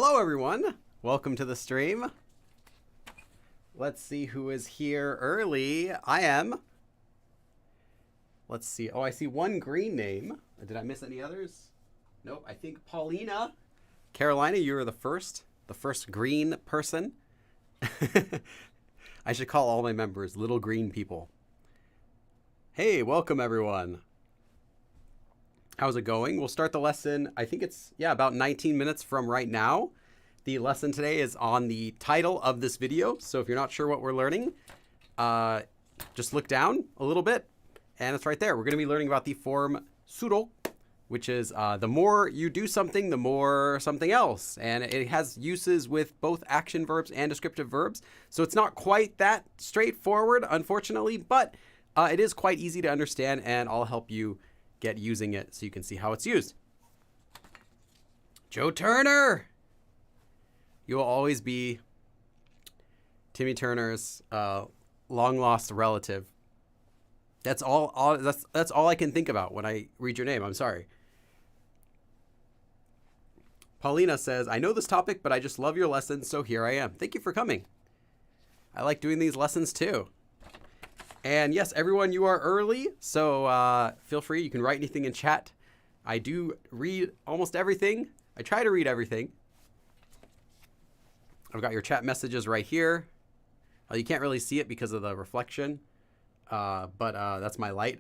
Hello everyone, welcome to the stream. Let's see who is here early. I am. Let's see. Oh, I see one green name. Did I miss any others? Nope, I think Paulina. Carolina, you were the first green person. I should call all my members little green people. Hey, welcome everyone. How's it going? We'll start the lesson. I think it's, about 19 minutes from right now. The lesson today is on the title of this video. So if you're not sure what we're learning, just look down a little bit and it's right there. We're going to be learning about the form ulsurok, which is the more you do something, the more something else. And it has uses with both action verbs and descriptive verbs. So it's not quite that straightforward, unfortunately, but it is quite easy to understand, and I'll help you get using it so you can see how it's used. Joe Turner! You will always be Timmy Turner's long-lost relative. That's all that's all I can think about when I read your name. I'm sorry. Paulina says, I know this topic, but I just love your lessons, so here I am. Thank you for coming. I like doing these lessons too. And yes, everyone, you are early, so feel free. You can write anything in chat. I do read almost everything. I try to read everything. I've got your chat messages right here. You can't really see it because of the reflection, but that's my light.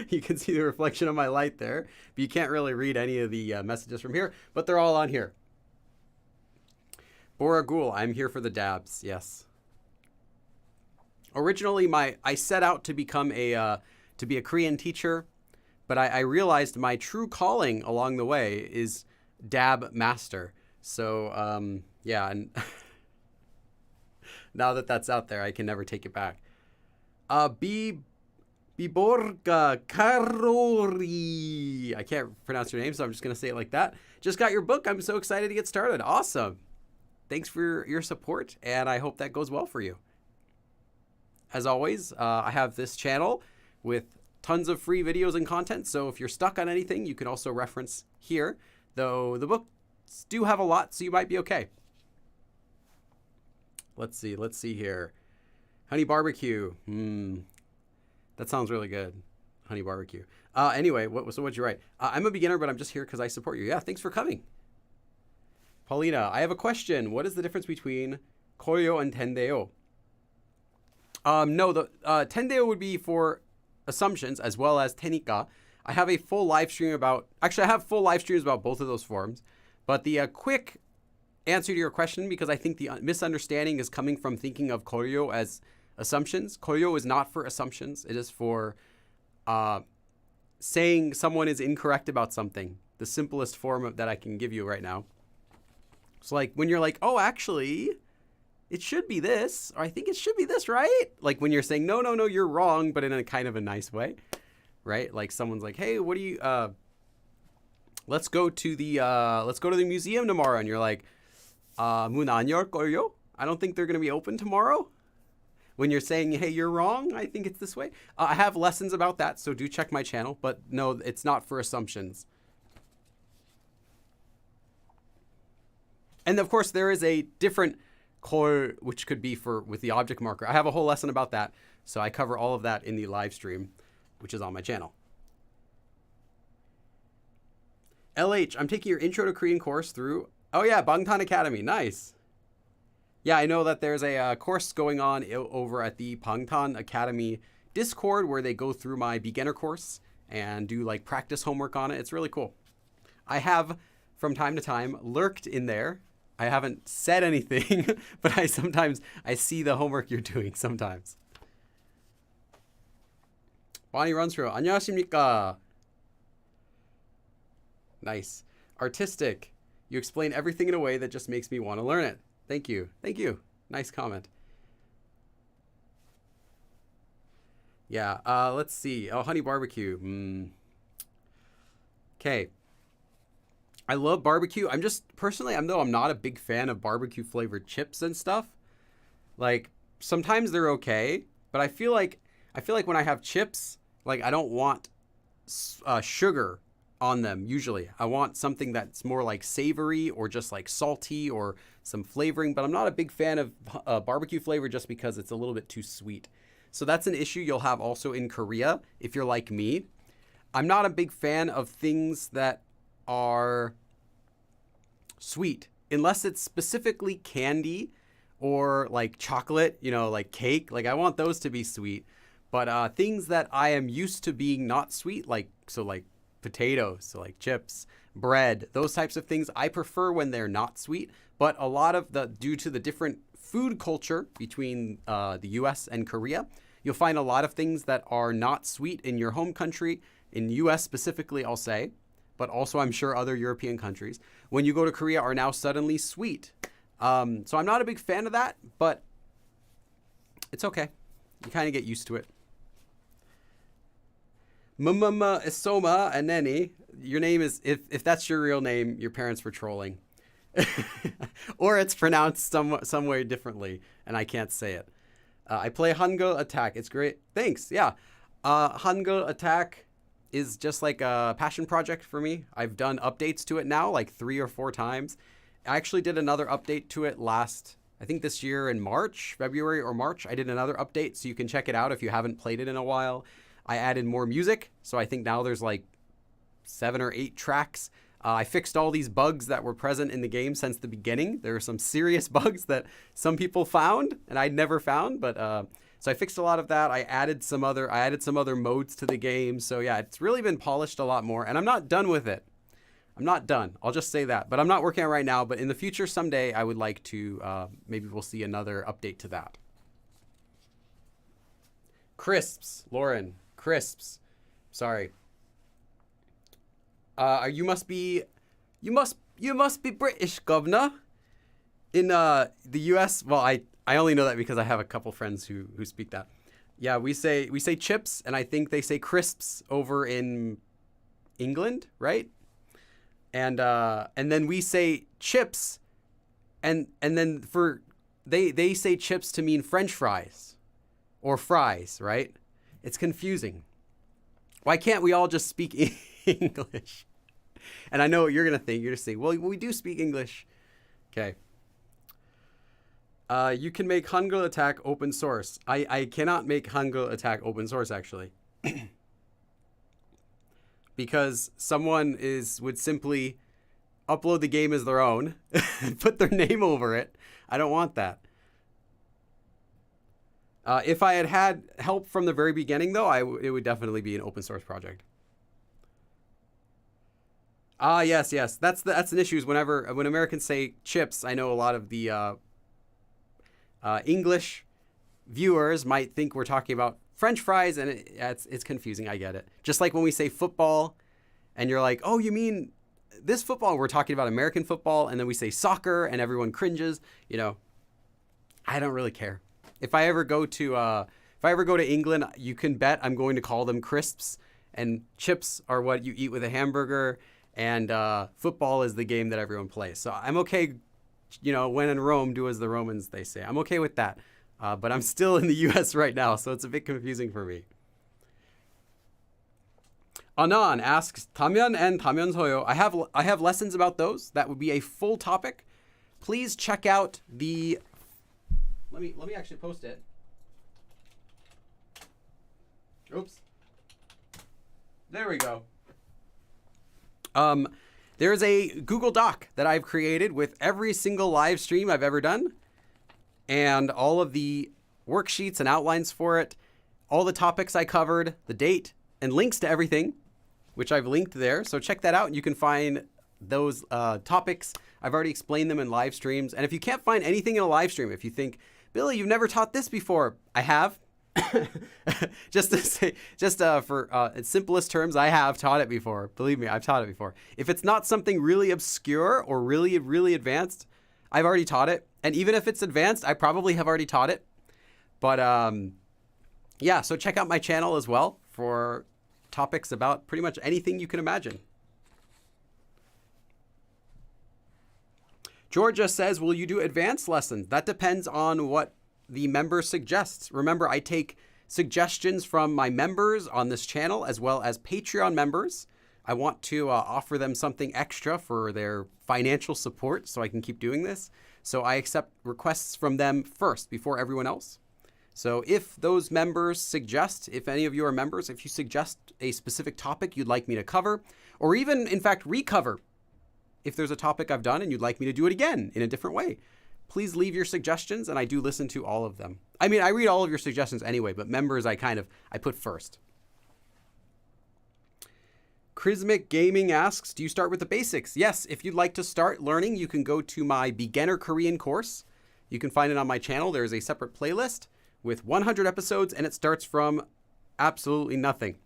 You can see the reflection of my light there, but you can't really read any of the messages from here, but they're all on here. Boragul, I'm here for the dabs, yes. Originally, I set out to become a Korean teacher, but I realized my true calling along the way is dab master. So yeah, and now that that's out there, I can never take it back. Biborga Karori. I can't pronounce your name, so I'm just gonna say it like that. Just got your book. I'm so excited to get started. Awesome. Thanks for your support, and I hope that goes well for you. As always, I have this channel with tons of free videos and content, so if you're stuck on anything, you can also reference here, though the books do have a lot, so you might be okay. Let's see here. Honey barbecue. That sounds really good. Honey barbecue. Anyway, so what'd you write? I'm a beginner, but I'm just here because I support you. Yeah, thanks for coming. Paulina, I have a question. What is the difference between koryo and tendeo? No, the tendeo would be for assumptions as well as tenika. I have a full live stream about, actually I have full live streams about both of those forms, but the quick answer to your question, because I think the misunderstanding is coming from thinking of koryo as assumptions. Koryo is not for assumptions. It is for saying someone is incorrect about something. The simplest form that I can give you right now. So like when you're like, oh, actually, it should be this, or I think it should be this, right? Like when you're saying, no, you're wrong, but in a kind of a nice way, right? Like someone's like, hey, what do you, let's go to the museum tomorrow. And you're like, 문 안 열걸요? I don't think they're going to be open tomorrow. When you're saying, hey, you're wrong, I think it's this way. I have lessons about that, so do check my channel, but no, it's not for assumptions. And of course, there is a different 걸, which could be with the object marker. I have a whole lesson about that, so I cover all of that in the live stream, which is on my channel. LH, I'm taking your Intro to Korean course through, oh yeah, Bangtan Academy, nice. Yeah, I know that there's a course going on over at the Bangtan Academy Discord where they go through my beginner course and do like practice homework on it. It's really cool. I have, from time to time, lurked in there. I haven't said anything, but I see the homework you're doing sometimes. Bonnie runs through. 안녕하십니까. Nice. Artistic. You explain everything in a way that just makes me want to learn it. Thank you. Thank you. Nice comment. Yeah. Let's see. Oh, honey barbecue. Okay. I love barbecue. I'm not a big fan of barbecue flavored chips and stuff. Like sometimes they're okay, but I feel like when I have chips, like I don't want sugar on them. Usually I want something that's more like savory or just like salty or some flavoring, but I'm not a big fan of barbecue flavor just because it's a little bit too sweet. So that's an issue you'll have also in Korea if you're like me. I'm not a big fan of things that are sweet unless it's specifically candy or like chocolate, like cake. Like I want those to be sweet. But things that I am used to being not sweet, like potatoes, so like chips, bread, those types of things, I prefer when they're not sweet. But a lot of due to the different food culture between the US and Korea, you'll find a lot of things that are not sweet in your home country, in US specifically, I'll say, but also I'm sure other European countries, when you go to Korea are now suddenly sweet. So I'm not a big fan of that, but it's okay. You kind of get used to it. Mama Isoma Aneni, your name is, if that's your real name, your parents were trolling. Or it's pronounced some way differently, and I can't say it. I play Hangul Attack. It's great. Thanks. Yeah. Hangul Attack is just like a passion project for me. I've done updates to it now, like 3 or 4 times. I actually did another update to it I think this year in February or March. I did another update, so you can check it out if you haven't played it in a while. I added more music, so I think now there's like 7 or 8 tracks. I fixed all these bugs that were present in the game since the beginning. There are some serious bugs that some people found and I'd never found, but so I fixed a lot of that. I added some other modes to the game. So yeah, it's really been polished a lot more, and I'm not done with it. I'm not done. I'll just say that, but I'm not working on it right now. But in the future, someday, I would like to. Maybe we'll see another update to that. Crisps, Lauren. Crisps. Sorry. You must be British, governor. In the U.S. Well, I only know that because I have a couple friends who speak that. Yeah, we say chips, and I think they say crisps over in England, right? And then we say chips, and then they say chips to mean French fries, or fries, right? It's confusing. Why can't we all just speak English? And I know what you're gonna think. You're just saying, well, we do speak English. Okay. You can make Hangul Attack open source. I cannot make Hangul Attack open source, actually. Because someone would simply upload the game as their own and put their name over it. I don't want that. If I had help from the very beginning, though, it would definitely be an open source project. Yes. That's an issue. Is when Americans say chips, I know a lot of the English viewers might think we're talking about French fries, and it's confusing. I get it. Just like when we say football, and you're like, oh, you mean this football? We're talking about American football, and then we say soccer, and everyone cringes. I don't really care. If I ever go to England, you can bet I'm going to call them crisps, and chips are what you eat with a hamburger, and football is the game that everyone plays. So I'm okay. When in Rome, do as the Romans, they say. I'm okay with that. But I'm still in the U.S. right now, so it's a bit confusing for me. Anan asks, Tamyeon and Tamyeon Soyo. I have lessons about those. That would be a full topic. Please check out the... Let me actually post it. Oops. There we go. There's a Google Doc that I've created with every single live stream I've ever done, and all of the worksheets and outlines for it, all the topics I covered, the date, and links to everything, which I've linked there. So check that out, and you can find those topics. I've already explained them in live streams. And if you can't find anything in a live stream, if you think, Billy, you've never taught this before, I have. For its simplest terms, I have taught it before. Believe me, I've taught it before. If it's not something really obscure or really, really advanced, I've already taught it. And even if it's advanced, I probably have already taught it. But yeah, so check out my channel as well for topics about pretty much anything you can imagine. Georgia says, will you do advanced lessons? That depends on what the member suggests. Remember, I take suggestions from my members on this channel as well as Patreon members. I want to offer them something extra for their financial support so I can keep doing this. So I accept requests from them first before everyone else. So if those members suggest, if any of you are members, if you suggest a specific topic you'd like me to cover, or even, in fact, recover, if there's a topic I've done and you'd like me to do it again in a different way, please leave your suggestions, and I do listen to all of them. I mean, I read all of your suggestions anyway, but members I put first. Chrismic Gaming asks, do you start with the basics? Yes, if you'd like to start learning, you can go to my beginner Korean course. You can find it on my channel. There's a separate playlist with 100 episodes, and it starts from absolutely nothing.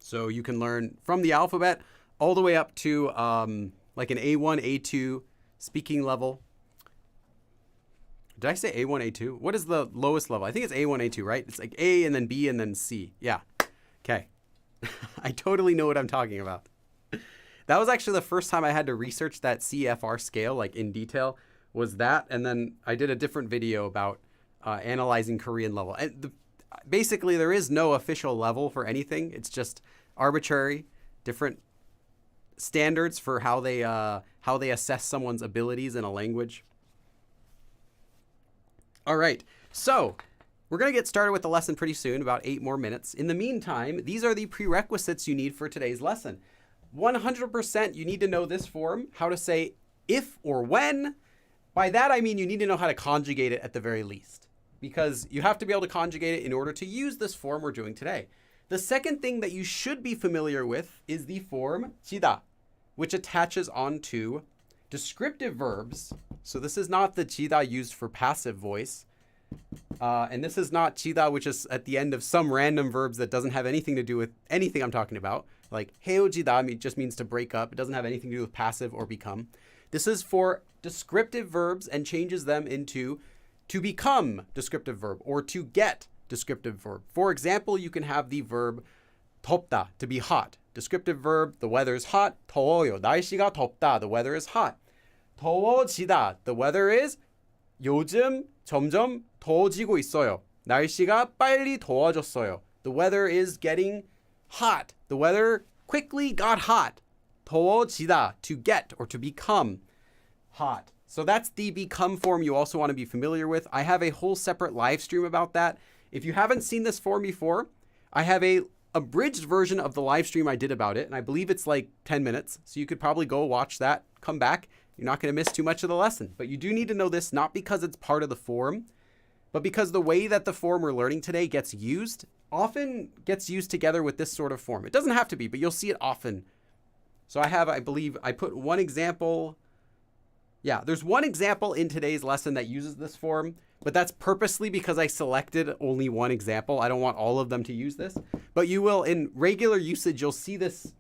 So you can learn from the alphabet all the way up to like an A1, A2 speaking level. Did I say A1, A2? What is the lowest level? I think it's A1, A2, right? It's like A and then B and then C. Yeah. Okay. I totally know what I'm talking about. That was actually the first time I had to research that CFR scale, like in detail, was that. And then I did a different video about analyzing Korean level. And basically, there is no official level for anything. It's just arbitrary, different standards for how they assess someone's abilities in a language. All right, so we're going to get started with the lesson pretty soon, about 8 more minutes. In the meantime, these are the prerequisites you need for today's lesson. 100% you need to know this form, how to say if or when. By that, I mean you need to know how to conjugate it at the very least, because you have to be able to conjugate it in order to use this form we're doing today. The second thing that you should be familiar with is the form 지다, which attaches onto descriptive verbs. So this is not the 지다 used for passive voice. And this is not 지다, which is at the end of some random verbs that doesn't have anything to do with anything I'm talking about. Like 헤어지다 just means to break up. It doesn't have anything to do with passive or become. This is for descriptive verbs and changes them into to become descriptive verb or to get descriptive verb. For example, you can have the verb 덥다, to be hot. Descriptive verb, the weather is hot. 더워요. 날씨가 덥다. The weather is hot. 더워지다. The weather is 요즘 점점 더워지고 있어요. 날씨가 빨리 더워졌어요. The weather is getting hot. The weather quickly got hot. 더워지다, to get or to become hot. So that's the become form you also want to be familiar with. I have a whole separate live stream about that. If you haven't seen this form before, I have a abridged version of the live stream I did about it, and I believe it's like 10 minutes. So you could probably go watch that, come back. You're not going to miss too much of the lesson. But you do need to know this, not because it's part of the form, but because the way that the form we're learning today gets used, often gets used together with this sort of form. It doesn't have to be, but you'll see it often. So I believe I put one example. Yeah, there's one example in today's lesson that uses this form, but that's purposely because I selected only one example. I don't want all of them to use this, but you will, in regular usage, you'll see this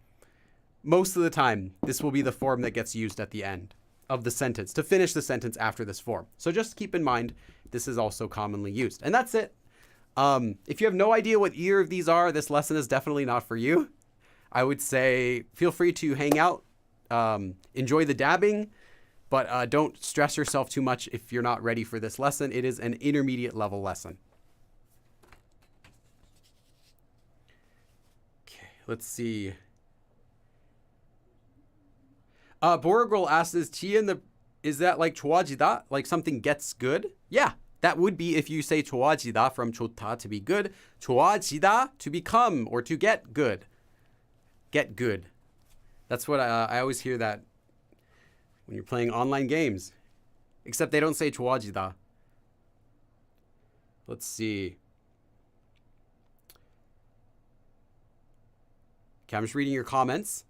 most of the time. This will be the form that gets used at the end of the sentence to finish the sentence after this form. So just keep in mind, this is also commonly used. And that's it. If you have no idea what either of these are, this lesson is definitely not for you. I would say feel free to hang out, enjoy the dabbing, but don't stress yourself too much if you're not ready for this lesson. It is an intermediate level lesson. Okay, let's see. Borgirl asks, is that like 좋아지다? Like something gets good? Yeah, that would be if you say 좋아지다 from 좋다, to be good. 좋아지다, to become or to get good. Get good. That's what I always hear that when you're playing online games. Except they don't say 좋아지다. Let's see. Okay, I'm just reading your comments.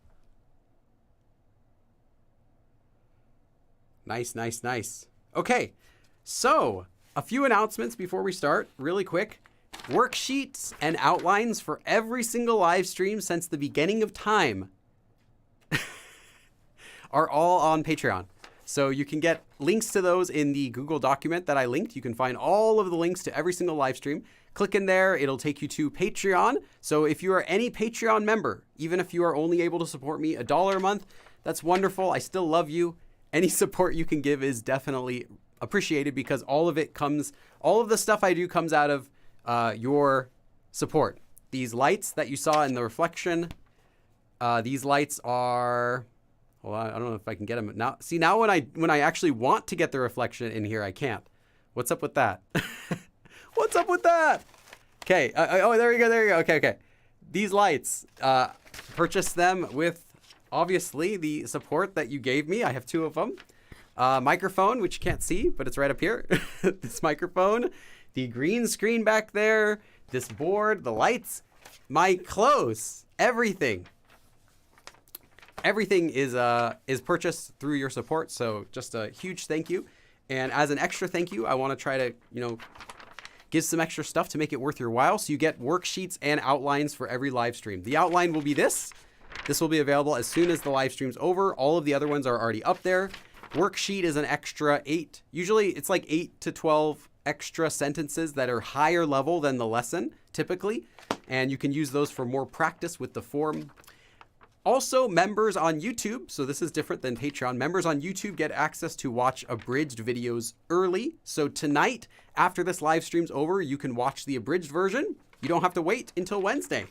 Nice, nice, nice. Okay, so a few announcements before we start, really quick. Worksheets and outlines for every single live stream since the beginning of time are all on Patreon. So you can get links to those in the Google document that I linked. You can find all of the links to every single live stream. Click in there, it'll take you to Patreon. So if you are any Patreon member, even if you are only able to support me $1 a month, that's wonderful. I still love you. Any support you can give is definitely appreciated because all of the stuff I do comes out of your support. These lights that you saw in the reflection, These lights are, well, I don't know if I can get them now. See, now when I actually want to get the reflection in here, I can't. What's up with that? What's up with that? Okay. Oh, there you go. There you go. Okay. These lights, purchased them with obviously the support that you gave me. I have 2 of them. Microphone, which you can't see, but it's right up here. This microphone, the green screen back there, this board, the lights, my clothes, everything. Everything is purchased through your support. So just a huge thank you. And as an extra thank you, I want to try to, give some extra stuff to make it worth your while. So you get worksheets and outlines for every live stream. The outline will be this. This will be available as soon as the live stream's over. All of the other ones are already up there. Worksheet is an extra 8. Usually it's like 8 to 12 extra sentences that are higher level than the lesson typically. And you can use those for more practice with the form. Also, members on YouTube, so this is different than Patreon, members on YouTube get access to watch abridged videos early. So tonight, after this live stream's over, you can watch the abridged version. You don't have to wait until Wednesday.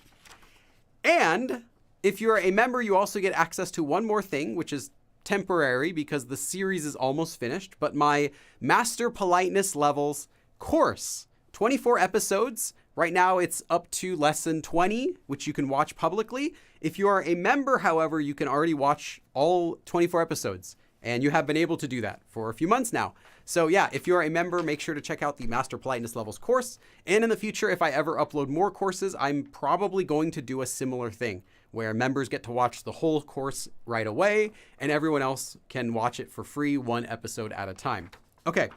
And if you're a member, you also get access to one more thing, which is temporary because the series is almost finished, but my Master Politeness Levels course, 24 episodes. Right now it's up to lesson 20, which you can watch publicly. If you are a member, however, you can already watch all 24 episodes, and you have been able to do that for a few months now. So yeah, if you're a member, make sure to check out the Master Politeness Levels course. And in the future, if I ever upload more courses, I'm probably going to do a similar thing where members get to watch the whole course right away and everyone else can watch it for free, 1 episode at a time. Okay.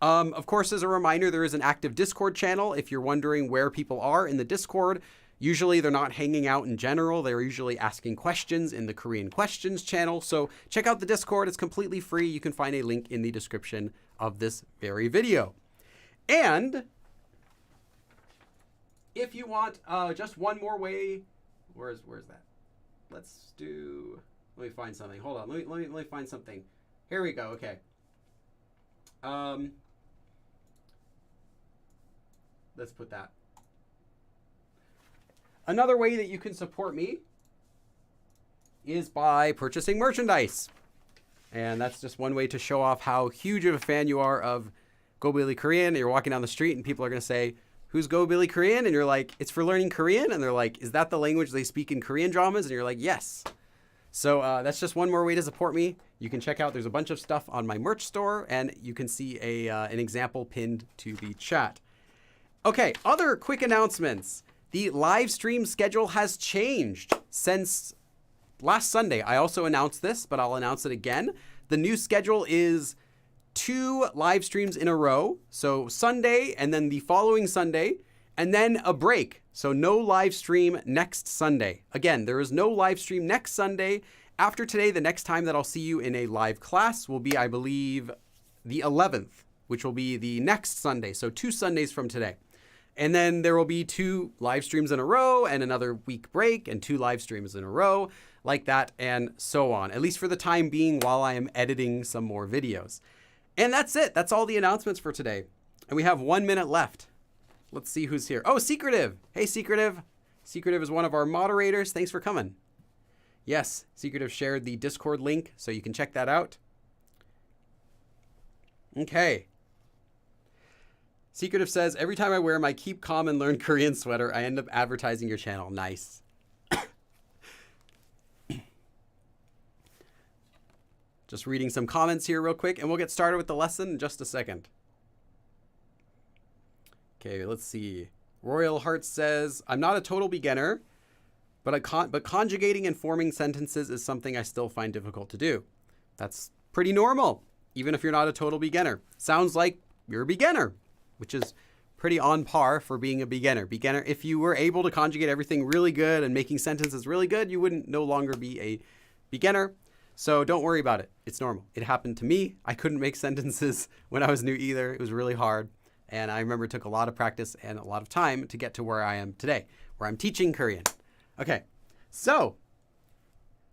Of course, as a reminder, there is an active Discord channel. If you're wondering where people are in the Discord, usually they're not hanging out in general. They're usually asking questions in the Korean Questions channel. So check out the Discord. It's completely free. You can find a link in the description of this very video. And if you want just one more way, where's that? Let me find something. Hold on. Let me find something. Here we go. Okay. Let's put that. Another way that you can support me is by purchasing merchandise. And that's just one way to show off how huge of a fan you are of Go Billy Korean. You're walking down the street and people are going to say, "Who's Go Billy Korean?" And you're like, "It's for learning Korean." And they're like, "Is that the language they speak in Korean dramas?" And you're like, "Yes." So that's just one more way to support me. You can check out, there's a bunch of stuff on my merch store, and you can see an example pinned to the chat. Okay, other quick announcements. The live stream schedule has changed since last Sunday. I also announced this, but I'll announce it again. The new schedule is 2 live streams in a row. So Sunday, and then the following Sunday, and then a break. So no live stream next Sunday. Again, there is no live stream next Sunday. After today, the next time that I'll see you in a live class will be, I believe, the 11th, which will be the next Sunday. So 2 Sundays from today. And then there will be 2 live streams in a row and another week break and 2 live streams in a row, like that and so on, at least for the time being while I am editing some more videos. And that's it. That's all the announcements for today. And we have 1 minute left. Let's see who's here. Oh, Secretive. Hey, Secretive. Secretive is one of our moderators. Thanks for coming. Yes, Secretive shared the Discord link, so you can check that out. Okay. Secretive says, every time I wear my Keep Calm and Learn Korean sweater, I end up advertising your channel. Nice. Just reading some comments here real quick, and we'll get started with the lesson in just a second. Okay, let's see. Royal Heart says, I'm not a total beginner, but conjugating and forming sentences is something I still find difficult to do. That's pretty normal, even if you're not a total beginner. Sounds like you're a beginner, which is pretty on par for being a beginner. Beginner, if you were able to conjugate everything really good and making sentences really good, you wouldn't no longer be a beginner. So don't worry about it. It's normal. It happened to me. I couldn't make sentences when I was new either. It was really hard. And I remember it took a lot of practice and a lot of time to get to where I am today, where I'm teaching Korean. Okay, so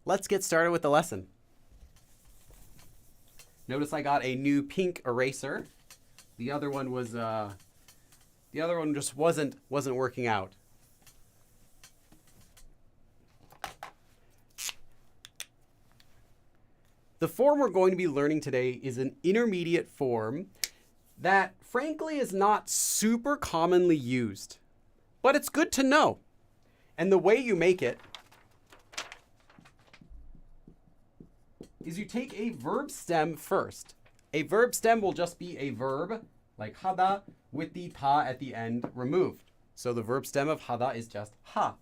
let's get started with the lesson. Notice I got a new pink eraser. The other one was just wasn't working out. The form we're going to be learning today is an intermediate form that frankly is not super commonly used, but it's good to know. And the way you make it is you take a verb stem first. A verb stem will just be a verb like 하다 with the ta at the end removed. So the verb stem of 하다 is just ha.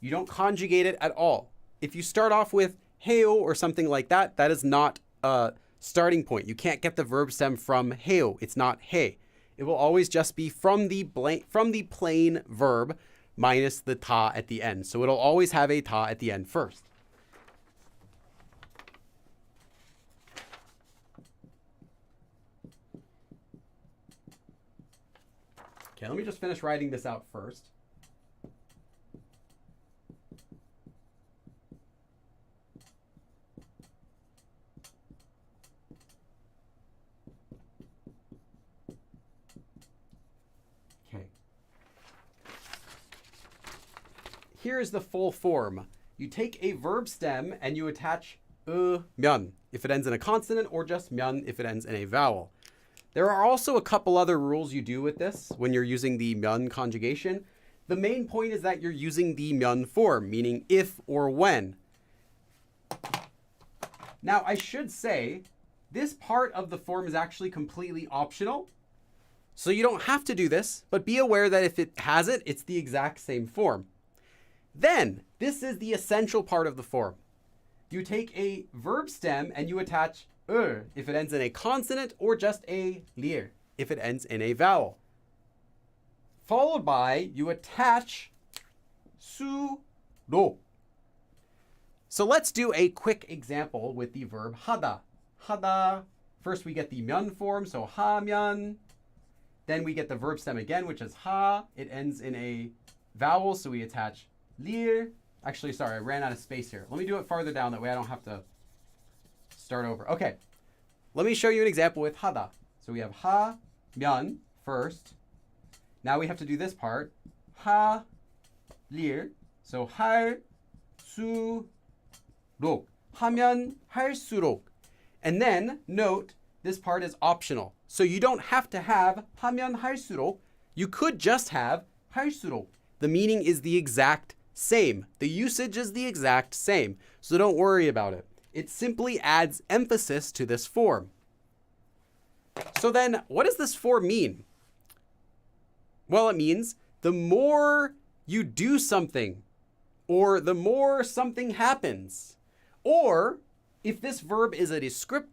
You don't conjugate it at all. If you start off with 해요 or something like that, that is not a starting point. You can't get the verb stem from 해요. It's not 해. It will always just be from the plain verb minus the ta at the end. So it'll always have a ta at the end first. Okay, let me just finish writing this out first. Okay. Here is the full form. You take a verb stem and you attach 면 if it ends in a consonant or just 면 if it ends in a vowel. There are also a couple other rules you do with this when you're using the 면 conjugation. The main point is that you're using the 면 form, meaning if or when. Now, I should say, this part of the form is actually completely optional. So you don't have to do this, but be aware that if it has it, it's the exact same form. Then, this is the essential part of the form. You take a verb stem and you attach if it ends in a consonant or just a lir if it ends in a vowel. Followed by, you attach 수록. So let's do a quick example with the verb 하다. 하다. First we get the 면 form, so 하면. Then we get the verb stem again, which is ha. It ends in a vowel, so we attach lir. Actually, sorry, I ran out of space here. Let me do it farther down, that way I don't have to start over. Okay, let me show you an example with 하다. So we have 하면 first. Now we have to do this part. 하lir. So 할수록. 하면 할수록. And then note, this part is optional. So you don't have to have 하면 할수록. You could just have 할수록. The meaning is the exact same. The usage is the exact same. So don't worry about it. It simply adds emphasis to this form. So then, what does this form mean? Well, it means the more you do something, or the more something happens, or if this verb is a descriptive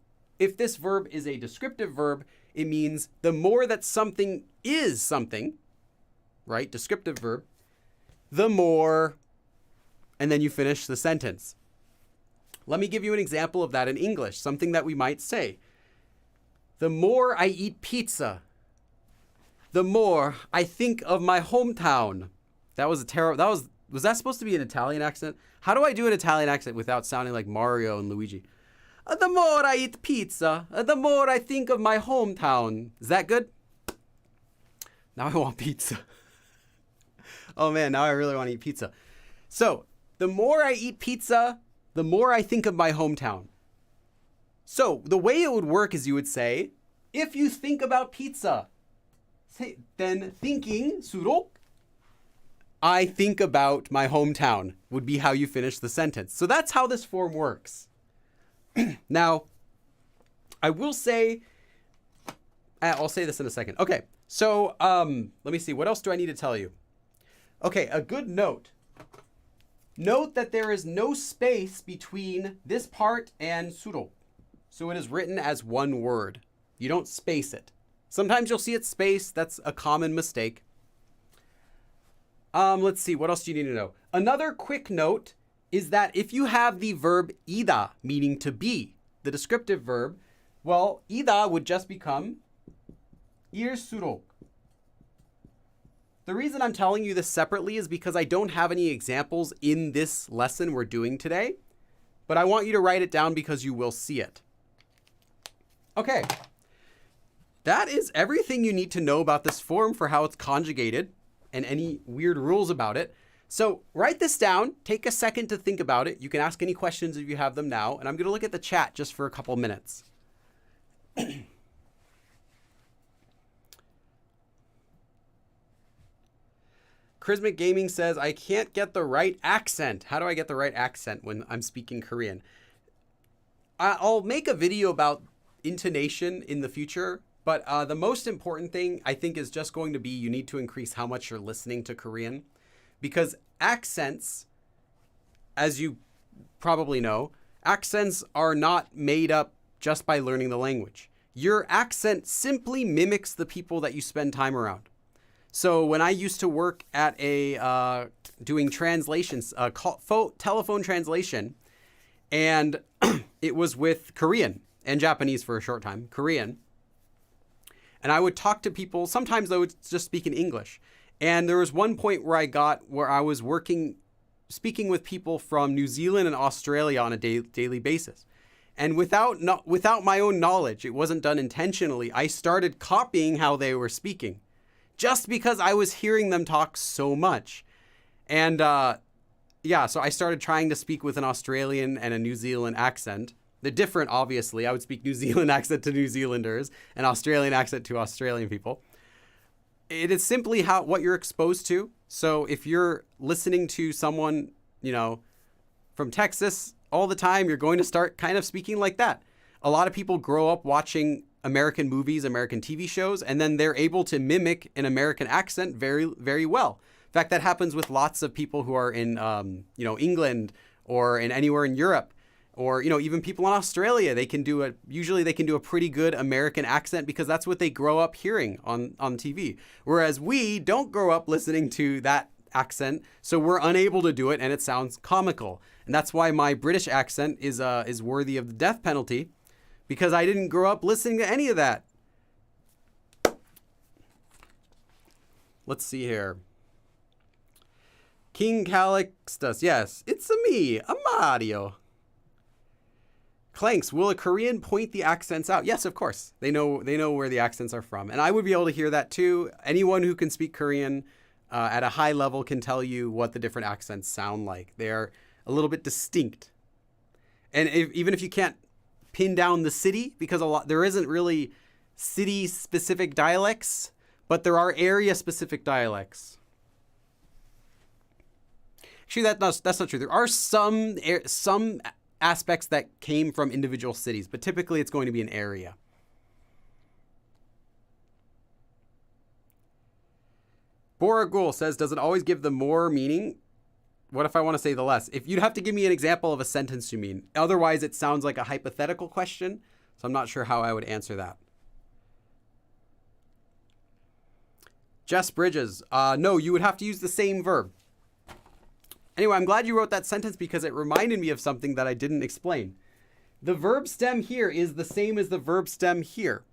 verb, it means the more that something is something, right? Descriptive verb, the more, and then you finish the sentence. Let me give you an example of that in English, something that we might say. The more I eat pizza, the more I think of my hometown. That was a terrible, was that supposed to be an Italian accent? How do I do an Italian accent without sounding like Mario and Luigi? The more I eat pizza, the more I think of my hometown. Is that good? Now I want pizza. Oh man, now I really want to eat pizza. So, the more I eat pizza, the more I think of my hometown. So, the way it would work is you would say, if you think about pizza, then thinking, 수록, I think about my hometown would be how you finish the sentence. So that's how this form works. Now, I will say, I'll say this in a second. Okay, so let me see. What else do I need to tell you? Okay, a good note. Note that there is no space between this part and 수록. So it is written as one word. You don't space it. Sometimes you'll see it spaced. That's a common mistake. Let's see. What else do you need to know? Another quick note is that if you have the verb 이다, meaning to be, the descriptive verb, well, 이다 would just become 일수록. The reason I'm telling you this separately is because I don't have any examples in this lesson we're doing today, but I want you to write it down because you will see it. Okay, that is everything you need to know about this form for how it's conjugated and any weird rules about it. So write this down. Take a second to think about it. You can ask any questions if you have them now. And I'm going to look at the chat just for a couple minutes. Chrismic Gaming says, I can't get the right accent. How do I get the right accent when I'm speaking Korean? I'll make a video about intonation in the future, but the most important thing I think is just going to be you need to increase how much you're listening to Korean, because accents, as you probably know, accents are not made up just by learning the language. Your accent simply mimics the people that you spend time around. So when I used to work at a doing translations, telephone translation, and it was with Korean and Japanese for a short time, Korean. And I would talk to people. Sometimes I would just speak in English. And there was one point where I was speaking with people from New Zealand and Australia on a daily basis. And without my own knowledge, it wasn't done intentionally, I started copying how they were speaking, just because I was hearing them talk so much. And so I started trying to speak with an Australian and a New Zealand accent. They're different, obviously. I would speak New Zealand accent to New Zealanders and Australian accent to Australian people. It is simply what you're exposed to. So if you're listening to someone, from Texas all the time, you're going to start kind of speaking like that. A lot of people grow up watching American movies, American TV shows, and then they're able to mimic an American accent very, very well. In fact, that happens with lots of people who are in, England or in anywhere in Europe, or, even people in Australia. Usually they can do a pretty good American accent because that's what they grow up hearing on TV. Whereas we don't grow up listening to that accent, so we're unable to do it, and it sounds comical. And that's why my British accent is worthy of the death penalty, because I didn't grow up listening to any of that. Let's see here. King Calixtus, yes, it's me, a Mario. Clanks, will a Korean point the accents out? Yes, of course. They know where the accents are from. And I would be able to hear that too. Anyone who can speak Korean at a high level can tell you what the different accents sound like. They're a little bit distinct. And even if you can't pin down the city, because there isn't really city-specific dialects, but there are area-specific dialects. Actually, that's not true. There are some aspects that came from individual cities, but typically it's going to be an area. Boragul says, does it always give the more meaning? What if I want to say the less? If you'd have to give me an example of a sentence you mean. Otherwise, it sounds like a hypothetical question, so I'm not sure how I would answer that. Jess Bridges, no, you would have to use the same verb. Anyway, I'm glad you wrote that sentence because it reminded me of something that I didn't explain. The verb stem here is the same as the verb stem here.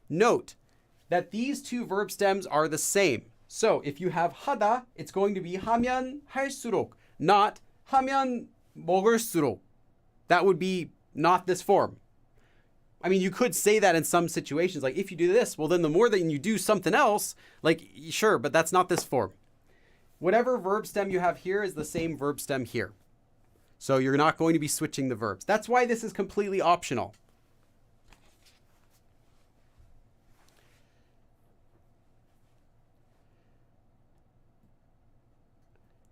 Note that these two verb stems are the same. So if you have 하다, it's going to be 하면 할수록, not 하면 먹을수록. That would be not this form. I mean, you could say that in some situations, like if you do this, well then the more that you do something else, like sure, but that's not this form. Whatever verb stem you have here is the same verb stem here. So you're not going to be switching the verbs. That's why this is completely optional.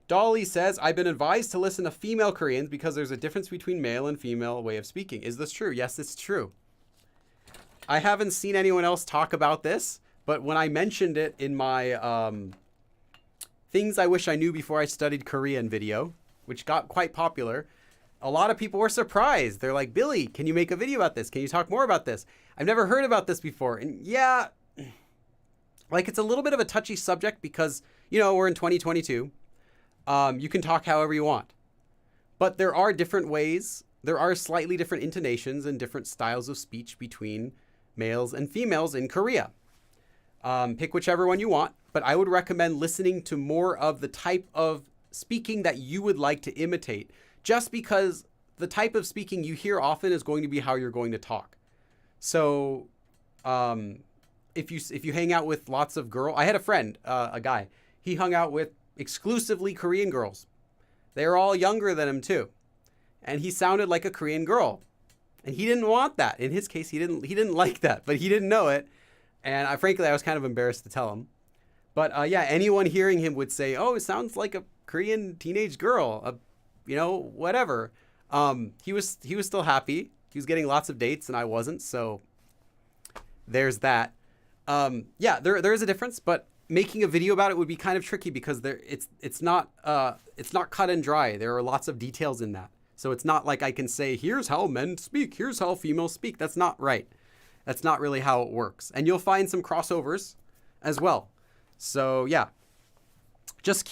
Dolly says, I've been advised to listen to female Koreans because there's a difference between male and female way of speaking. Is this true? Yes, it's true. I haven't seen anyone else talk about this, but when I mentioned it in my things I wish I knew before I studied Korean video, which got quite popular, a lot of people were surprised. They're like, Billy, can you make a video about this? Can you talk more about this? I've never heard about this before. And yeah, like it's a little bit of a touchy subject because, we're in 2022. You can talk however you want. But there are different ways. There are slightly different intonations and different styles of speech between males and females in Korea. Pick whichever one you want. But I would recommend listening to more of the type of speaking that you would like to imitate, just because the type of speaking you hear often is going to be how you're going to talk. So if you hang out with lots of girls, I had a friend, a guy, he hung out with exclusively Korean girls. They were all younger than him too. And he sounded like a Korean girl. And he didn't want that. In his case, he didn't like that, but he didn't know it. And frankly, I was kind of embarrassed to tell him. But yeah, anyone hearing him would say, "Oh, it sounds like a Korean teenage girl," whatever. He was still happy. He was getting lots of dates, and I wasn't. So there's that. Yeah, there is a difference, but making a video about it would be kind of tricky because it's not cut and dry. There are lots of details in that. So it's not like I can say, "Here's how men speak. Here's how females speak." That's not right. That's not really how it works. And you'll find some crossovers as well. So yeah, just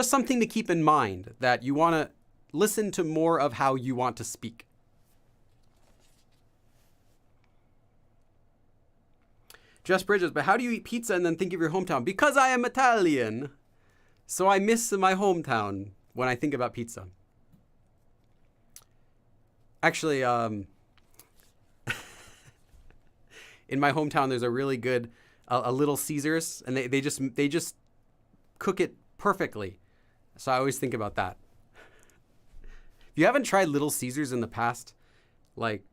something to keep in mind, that you want to listen to more of how you want to speak. Just Bridges, but how do you eat pizza and then think of your hometown? Because I am Italian, so I miss my hometown when I think about pizza. Actually, in my hometown, there's a really good a Little Caesars, and they just cook it perfectly. So I always think about that. If you haven't tried Little Caesars in the past, like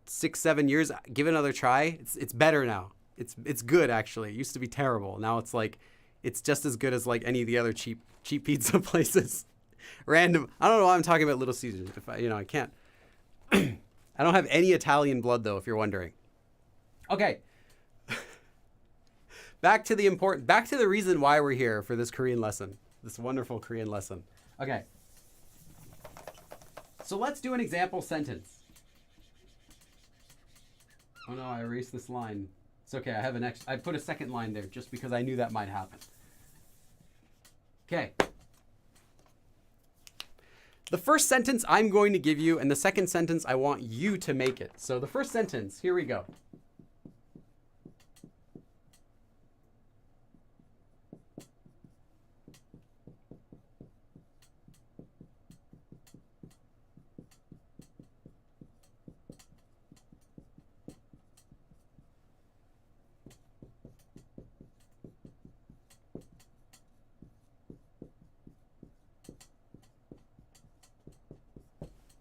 6-7 years, give it another try. It's better now. It's good actually. It used to be terrible. Now it's just as good as like any of the other cheap pizza places. Random. I don't know why I'm talking about Little Caesars. If I can't. I don't have any Italian blood though, if you're wondering. Okay. Back to the reason why we're here for this Korean lesson. This wonderful Korean lesson. Okay. So let's do an example sentence. Oh no, I erased this line. It's okay, I put a second line there just because I knew that might happen. Okay. The first sentence I'm going to give you, and the second sentence I want you to make it. So the first sentence, here we go.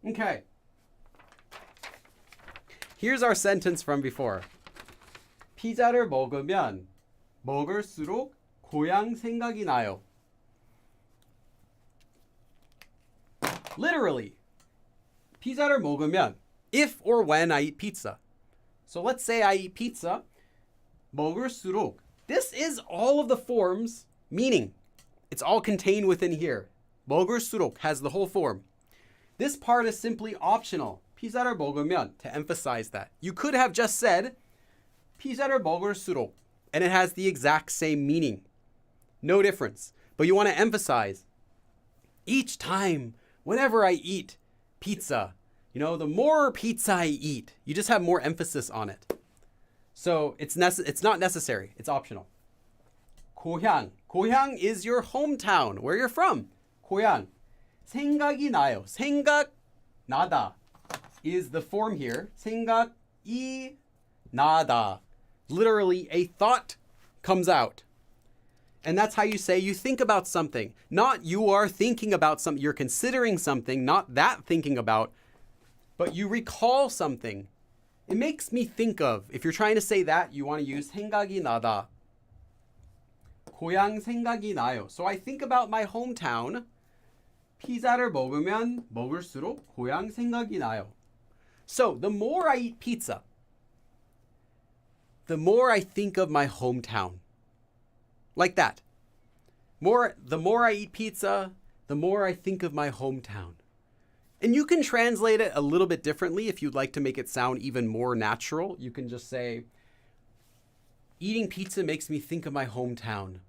Okay. Here's our sentence from before. 피자를 먹으면 먹을수록 고향 생각이 나요. Literally, 피자를 먹으면, if or when I eat pizza. So let's say I eat pizza, 먹을수록. This is all of the forms, meaning it's all contained within here. 먹을수록 has the whole form. This part is simply optional. 피자를 먹으면, to emphasize that. You could have just said 피자를 먹을수록, and it has the exact same meaning. No difference. But you want to emphasize each time, whenever I eat pizza, the more pizza I eat, you just have more emphasis on it. So it's not necessary. It's optional. 고향. 고향 is your hometown, where you're from. 고향. 생각이 나요. 생각 나다 is the form here. 생각이 나다. Literally, a thought comes out. And that's how you say you think about something. Not you are thinking about something. You're considering something, not that thinking about, but you recall something. It makes me think of. If you're trying to say that, you want to use 생각이 나다. 고향 생각이 나요. So I think about my hometown. 피자를 먹으면 먹을수록 고향 생각이 나요. So the more I eat pizza, the more I think of my hometown. Like that. The more I eat pizza, the more I think of my hometown. And you can translate it a little bit differently if you'd like to make it sound even more natural. You can just say, eating pizza makes me think of my hometown.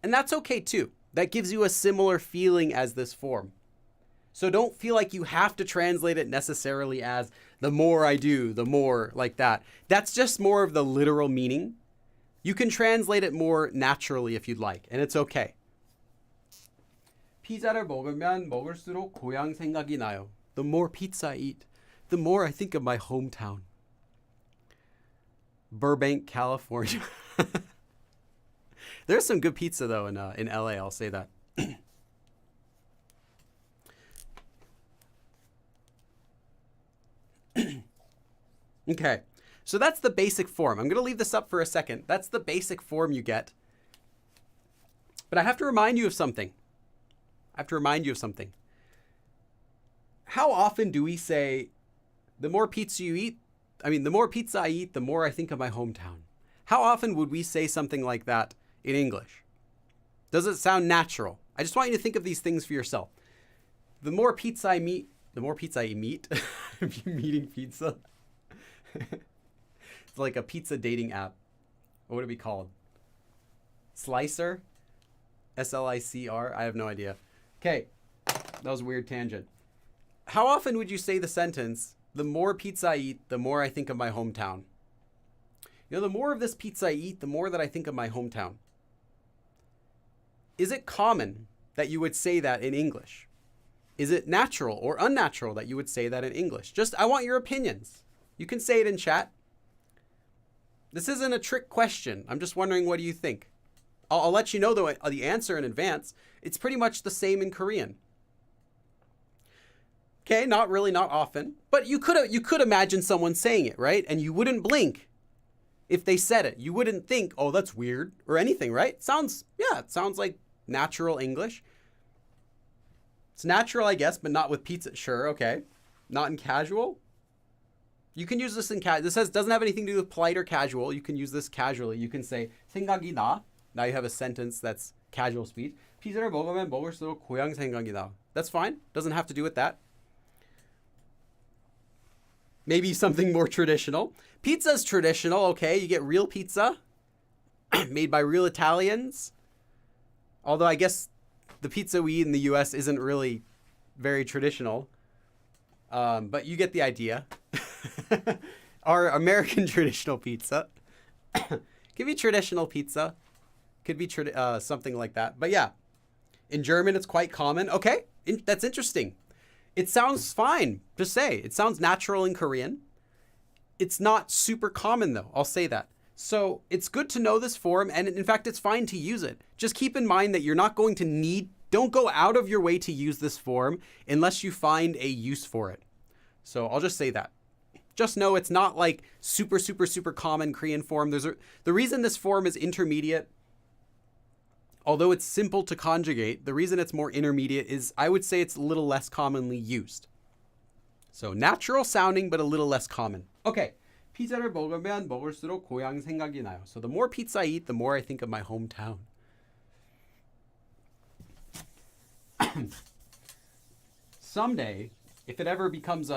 And that's okay too. That gives you a similar feeling as this form. So don't feel like you have to translate it necessarily as the more I do, the more like that. That's just more of the literal meaning. You can translate it more naturally if you'd like, and it's okay. 피자를 먹으면 먹을수록 고향 생각이 나요. The more pizza I eat, the more I think of my hometown. Burbank, California. There's some good pizza though in LA, I'll say that. Okay, so that's the basic form. I'm going to leave this up for a second. That's the basic form you get. But I have to remind you of something. How often do we say, the more pizza you eat, the more pizza I eat, the more I think of my hometown? How often would we say something like that in English? Does it sound natural? I just want you to think of these things for yourself. The more pizza I meet, if you're meeting pizza. It's like a pizza dating app. What would it be called? Slicer? SLICR? I have no idea. Okay, that was a weird tangent. How often would you say the sentence, the more pizza I eat, the more I think of my hometown? You know, the more of this pizza I eat, the more that I think of my hometown. Is it common that you would say that in English? Is it natural or unnatural that you would say that in English? I want your opinions. You can say it in chat. This isn't a trick question. I'm just wondering, what do you think? I'll let you know the answer in advance. It's pretty much the same in Korean. Okay, not often, but you could imagine someone saying it, right? And you wouldn't blink if they said it. You wouldn't think, oh, that's weird or anything, right? It sounds like natural English. It's natural, I guess, but not with pizza. Sure, okay. Not in casual. You can use this in casual. This doesn't have anything to do with polite or casual. You can use this casually. You can say 생각이 나. Now you have a sentence that's casual speech. 피자를 먹으면 먹을수록 고향 생각이 나. That's fine. Doesn't have to do with that. Maybe something more traditional. Pizza's traditional, okay. You get real pizza made by real Italians. Although I guess the pizza we eat in the US isn't really very traditional. But you get the idea. Our American traditional pizza. Could be traditional pizza. Could be something like that. But yeah, in German, it's quite common. Okay, that's interesting. It sounds fine to say. It sounds natural in Korean. It's not super common, though. I'll say that. So it's good to know this form. And in fact, it's fine to use it. Just keep in mind that you're not going to don't go out of your way to use this form unless you find a use for it. So I'll just say that. Just know it's not like super, super, super common Korean form. The reason this form is intermediate, although it's simple to conjugate, the reason it's more intermediate is I would say it's a little less commonly used. So natural sounding, but a little less common. Okay. 피자를 먹으면 먹을수록 고향 생각이 나요. So the more pizza I eat, the more I think of my hometown. Someday, if it ever becomes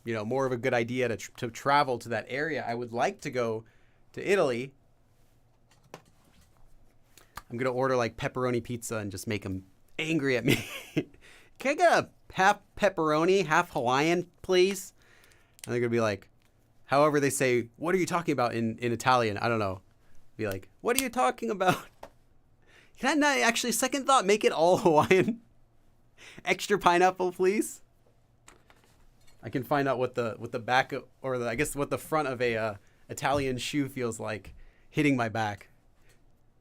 more of a good idea to travel to that area, I would like to go to Italy. I'm going to order like pepperoni pizza and just make them angry at me. Can I get a half pepperoni, half Hawaiian, please? And they're going to be like, however they say, what are you talking about in Italian? I don't know. Be like, what are you talking about? Can I not actually, second thought, make it all Hawaiian? Extra pineapple, please. I can find out what the back what the front of a Italian shoe feels like hitting my back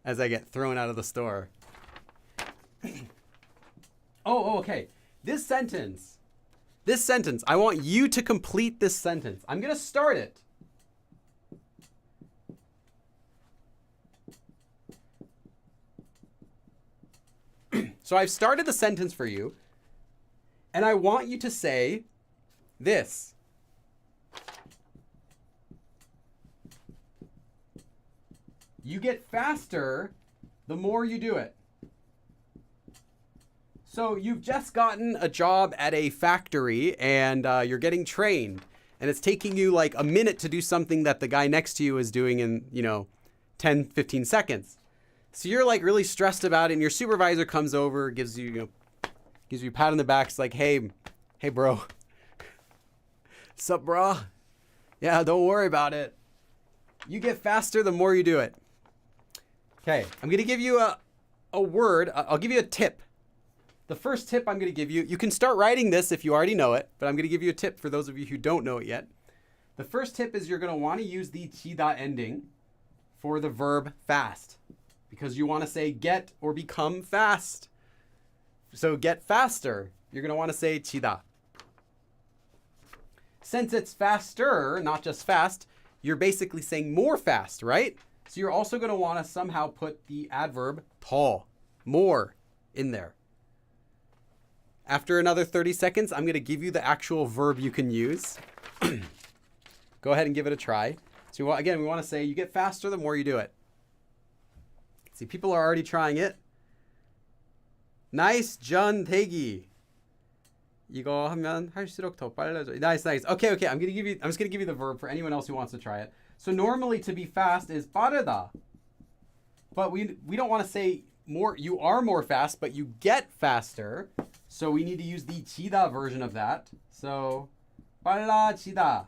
as I get thrown out of the store. Okay. This sentence, I want you to complete this sentence. I'm going to start it. So I've started the sentence for you, and I want you to say this. You get faster the more you do it. So you've just gotten a job at a factory and you're getting trained, and it's taking you like a minute to do something that the guy next to you is doing in, 10, 15 seconds. So you're like really stressed about it, and your supervisor comes over, gives you a pat on the back. It's like, hey bro. Sup, bro? Yeah, don't worry about it. You get faster the more you do it. Okay, I'm going to give you a word. I'll give you a tip. The first tip I'm going to give you, you can start writing this if you already know it, but I'm going to give you a tip for those of you who don't know it yet. The first tip is you're going to want to use the T dot ending for the verb fast, because you want to say get or become fast. So get faster. You're going to want to say 치다. Since it's faster, not just fast, you're basically saying more fast, right? So you're also going to want to somehow put the adverb 더, more, in there. After another 30 seconds, I'm going to give you the actual verb you can use. Go ahead and give it a try. So again, we want to say you get faster the more you do it. See, people are already trying it. Nice, John 대기. 이거 하면 할수록 더 빨라져. Nice, nice. Okay. I'm just gonna give you the verb for anyone else who wants to try it. So normally to be fast is 빠르다. But we don't want to say more. You are more fast, but you get faster. So we need to use the 치다 version of that. So 빨라지다.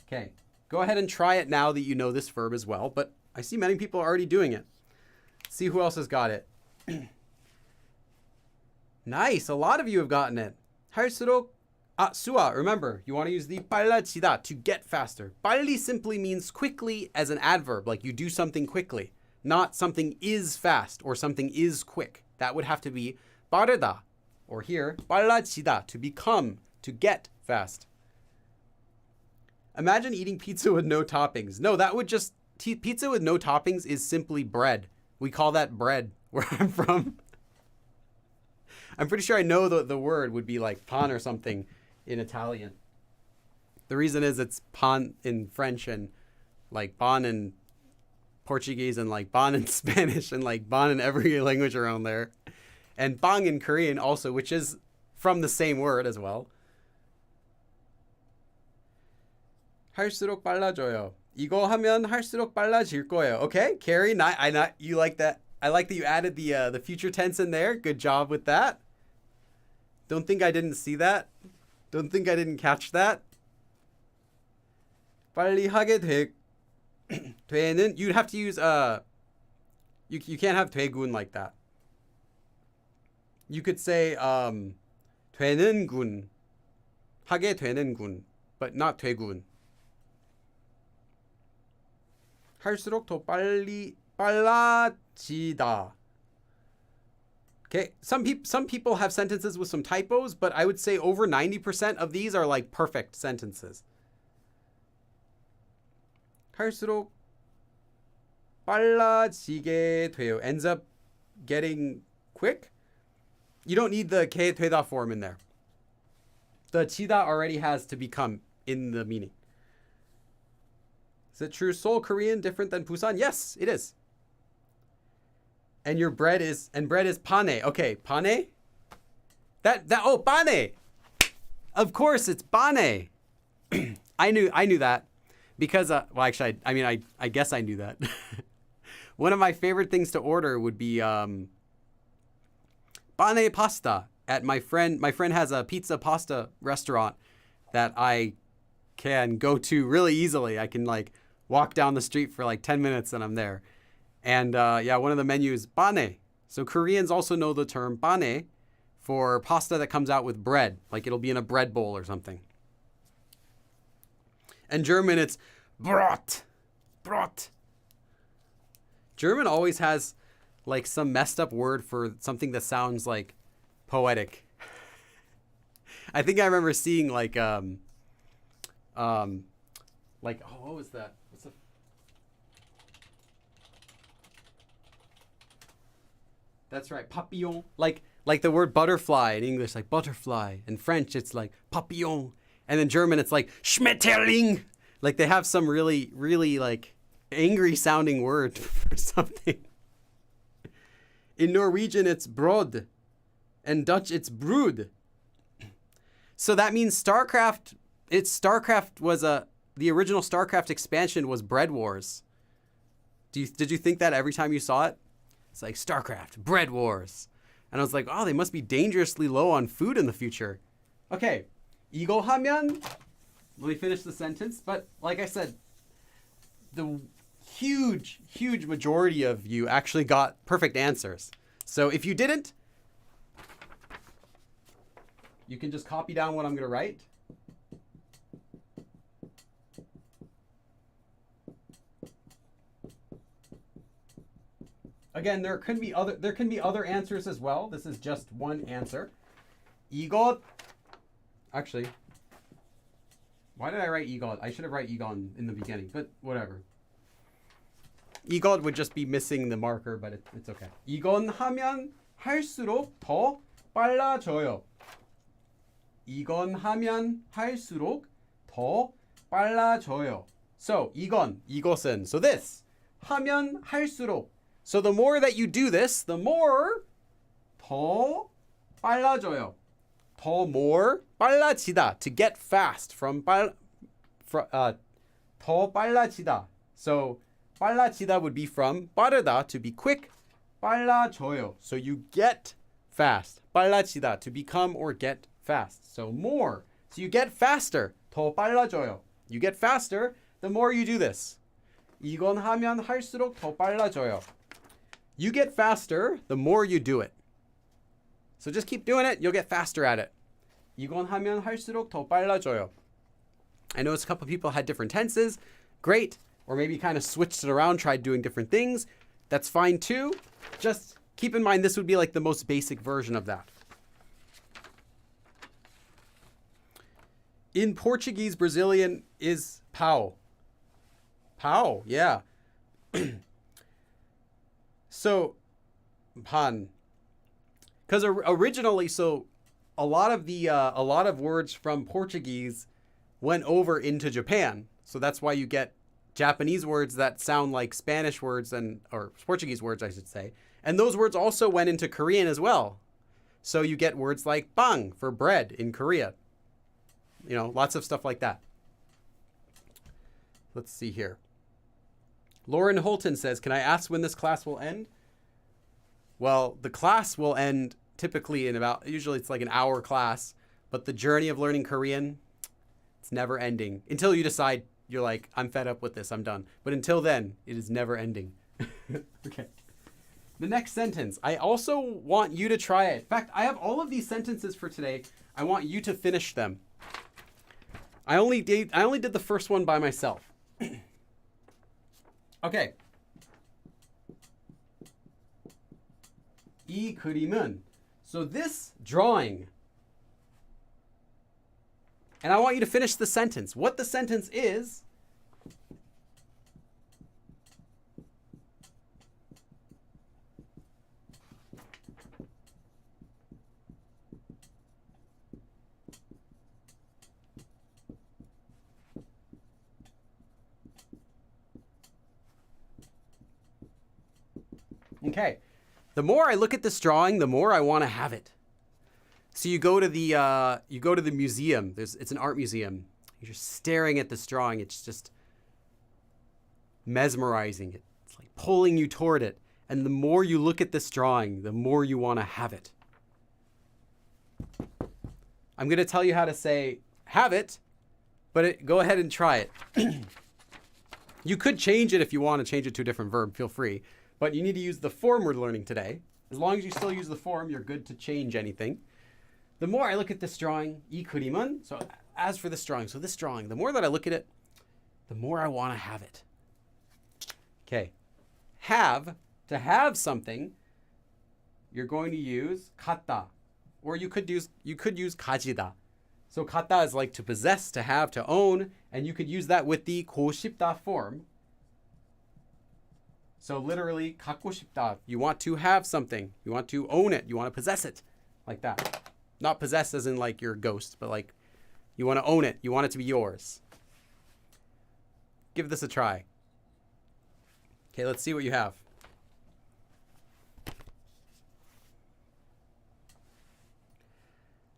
Okay. Go ahead and try it now that you know this verb as well. But I see many people are already doing it. Let's see who else has got it. Nice. A lot of you have gotten it. 할수록 수아. Remember, you want to use the 빨라지다 to get faster. 빨리 simply means quickly as an adverb, like you do something quickly, not something is fast or something is quick. That would have to be 빠르다, or here 빨라지다, to become, to get fast. Imagine eating pizza with no toppings. No, that would just pizza with no toppings is simply bread. We call that bread where I'm from. I'm pretty sure I know the word would be like pan or something in Italian. The reason is it's pan in French and like pan in Portuguese and like pan in Spanish and like pan in every language around there. And bang in Korean also, which is from the same word as well. 할수록 빨라져요. 이거 하면 할수록 빨라질 거예요. Okay, Carrie, you like that? I like that you added the future tense in there. Good job with that. Don't think I didn't see that. Don't think I didn't catch that. 빨리 하게 되는, you'd have to use you can't have 되군 like that. You could say 되는군, 하게 되는군, but not 되군. 할수록 더 빨라지다. Okay, some people have sentences with some typos, but I would say over 90% of these are like perfect sentences. 할수록 빨라지게 돼요. Ends up getting quick. You don't need the 게 되다 form in there. The 치다 already has to become in the meaning. Is it true? Seoul Korean different than Busan? Yes, it is. And your bread is pane. Okay, pane? Oh, pane. Of course it's pane. I knew that because well actually I guess I knew that. One of my favorite things to order would be pane pasta at my friend has a pizza pasta restaurant that I can go to really easily. I can like walk down the street for like 10 minutes and I'm there. And one of the menus, pane. So Koreans also know the term pane for pasta that comes out with bread. Like it'll be in a bread bowl or something. And German, it's Brot. Brot. German always has like some messed up word for something that sounds like poetic. I think I remember seeing like what was that? That's right, papillon. Like the word butterfly in English, like butterfly. In French, it's like papillon. And in German, it's like Schmetterling. Like they have some really, really like angry sounding word for something. In Norwegian, it's brod. In Dutch, it's brood. So that means StarCraft was the original StarCraft expansion was Bread Wars. Did you think that every time you saw it? It's like StarCraft, Bread Wars. And I was like, oh, they must be dangerously low on food in the future. Okay, 이거 하면, let me finish the sentence. But like I said, the huge majority of you actually got perfect answers. So if you didn't, you can just copy down what I'm going to write. Again, there can be other answers as well. This is just one answer. 이것. Actually, why did I write 이것? I should have write 이건 in the beginning, but whatever. 이것 would just be missing the marker, but it's okay. 이건 하면 할수록 더 빨라져요. 이건 하면 할수록 더 빨라져요. So, 이것은. So this, 하면 할수록. So the more that you do this, the more 더 빨라져요. 더 more, 빨라지다, to get fast, 더 빨라지다. So 빨라지다 would be from 빠르다, to be quick. 빨라져요. So you get fast. 빨라지다, to become or get fast. So more. So you get faster. 더 빨라져요. You get faster the more you do this. 이건 하면 할수록 더 빨라져요. You get faster the more you do it. So just keep doing it. You'll get faster at it. 이건 하면 할수록 더 빨라져요. I noticed a couple of people had different tenses. Great. Or maybe kind of switched it around, tried doing different things. That's fine too. Just keep in mind this would be like the most basic version of that. In Portuguese, Brazilian is pau. Pau, yeah. So, pan. Because originally, so a lot of words from Portuguese went over into Japan. So that's why you get Japanese words that sound like Spanish words or Portuguese words, I should say. And those words also went into Korean as well. So you get words like bang for bread in Korea. You know, lots of stuff like that. Let's see here. Lauren Holton says, can I ask when this class will end? Well, the class will end typically usually it's like an hour class, but the journey of learning Korean, it's never ending until you decide you're like, I'm fed up with this, I'm done. But until then, it is never ending. Okay. The next sentence, I also want you to try it. In fact, I have all of these sentences for today. I want you to finish them. I only did the first one by myself. Okay. 이 그림은. So this drawing. And I want you to finish the sentence. What the sentence is. Okay. The more I look at this drawing, the more I want to have it. So you go to the museum. It's an art museum. You're just staring at this drawing. It's just mesmerizing. It's like pulling you toward it. And the more you look at this drawing, the more you want to have it. I'm going to tell you how to say have it, but go ahead and try it. You could change it if you want to change it to a different verb. Feel free. But you need to use the form we're learning today. As long as you still use the form, you're good to change anything. The more I look at this drawing, 이 그림은, so as for this drawing, the more that I look at it, the more I want to have it. Okay. Have, to have something, you're going to use 갖다. Or you could use 가지다. So 갖다 is like to possess, to have, to own, and you could use that with the 고 싶다 form. So literally, 갖고 싶다. You want to have something. You want to own it. You want to possess it. Like that. Not possess as in like your ghost, but like you want to own it. You want it to be yours. Give this a try. Okay, let's see what you have.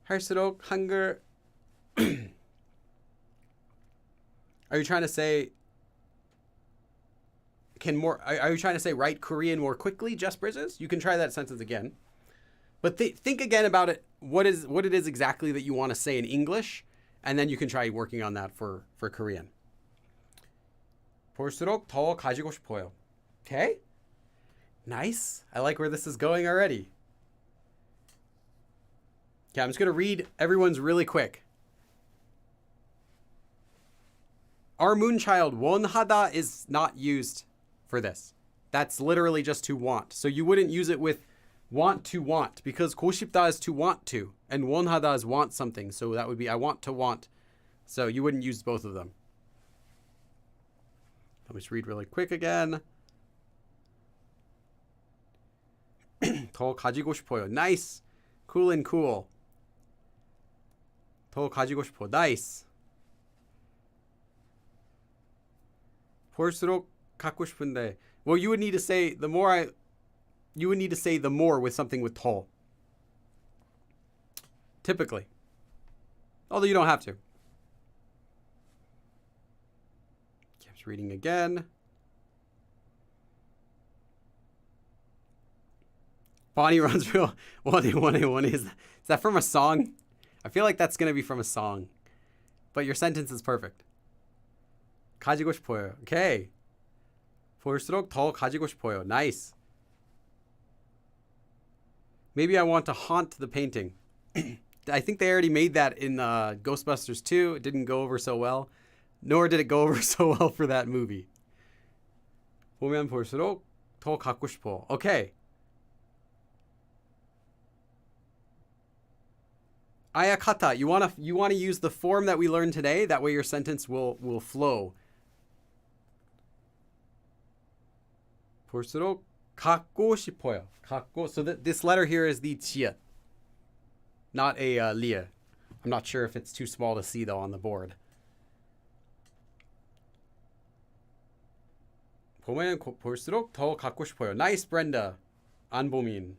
할수록 한글. Are you trying to say are you trying to say write Korean more quickly, Jess Bridges? You can try that sentence again. But think again about it, what it is exactly that you want to say in English, and then you can try working on that for Korean. 볼수록 더 가지고 싶어요. Okay? Nice. I like where this is going already. Okay, I'm just going to read everyone's really quick. Our moonchild 원하다 is not used for this. That's literally just to want. So you wouldn't use it with want to want, because 고싶다 is to want to, and 원하다 is want something. So that would be I want to want. So you wouldn't use both of them. Let me just read really quick again. 더 가지고 싶어요. Nice. Cool and cool. 더 가지고 싶어. Nice. 볼수록 갖고 싶은데. Well, you would need to say the more with something with 더. Typically. Although you don't have to. Keeps reading again. Bonnie runs real. One is that from a song? I feel like that's going to be from a song. But your sentence is perfect. 가지고 싶어요. Okay. 볼수록 더 가지고 싶어요. Nice. Maybe I want to haunt the painting. I think they already made that in Ghostbusters 2. It didn't go over so well. Nor did it go over so well for that movie. 보면 볼수록 더 갖고 싶어. Okay. Ayakata. You want to use the form that we learned today. That way your sentence will flow. 볼수록 갖고 싶어요. 갖고. So this letter here is the tia, not a lia. I'm not sure if it's too small to see though on the board. 보면 볼수록 더 갖고 싶어요. Nice, Brenda. 안보민.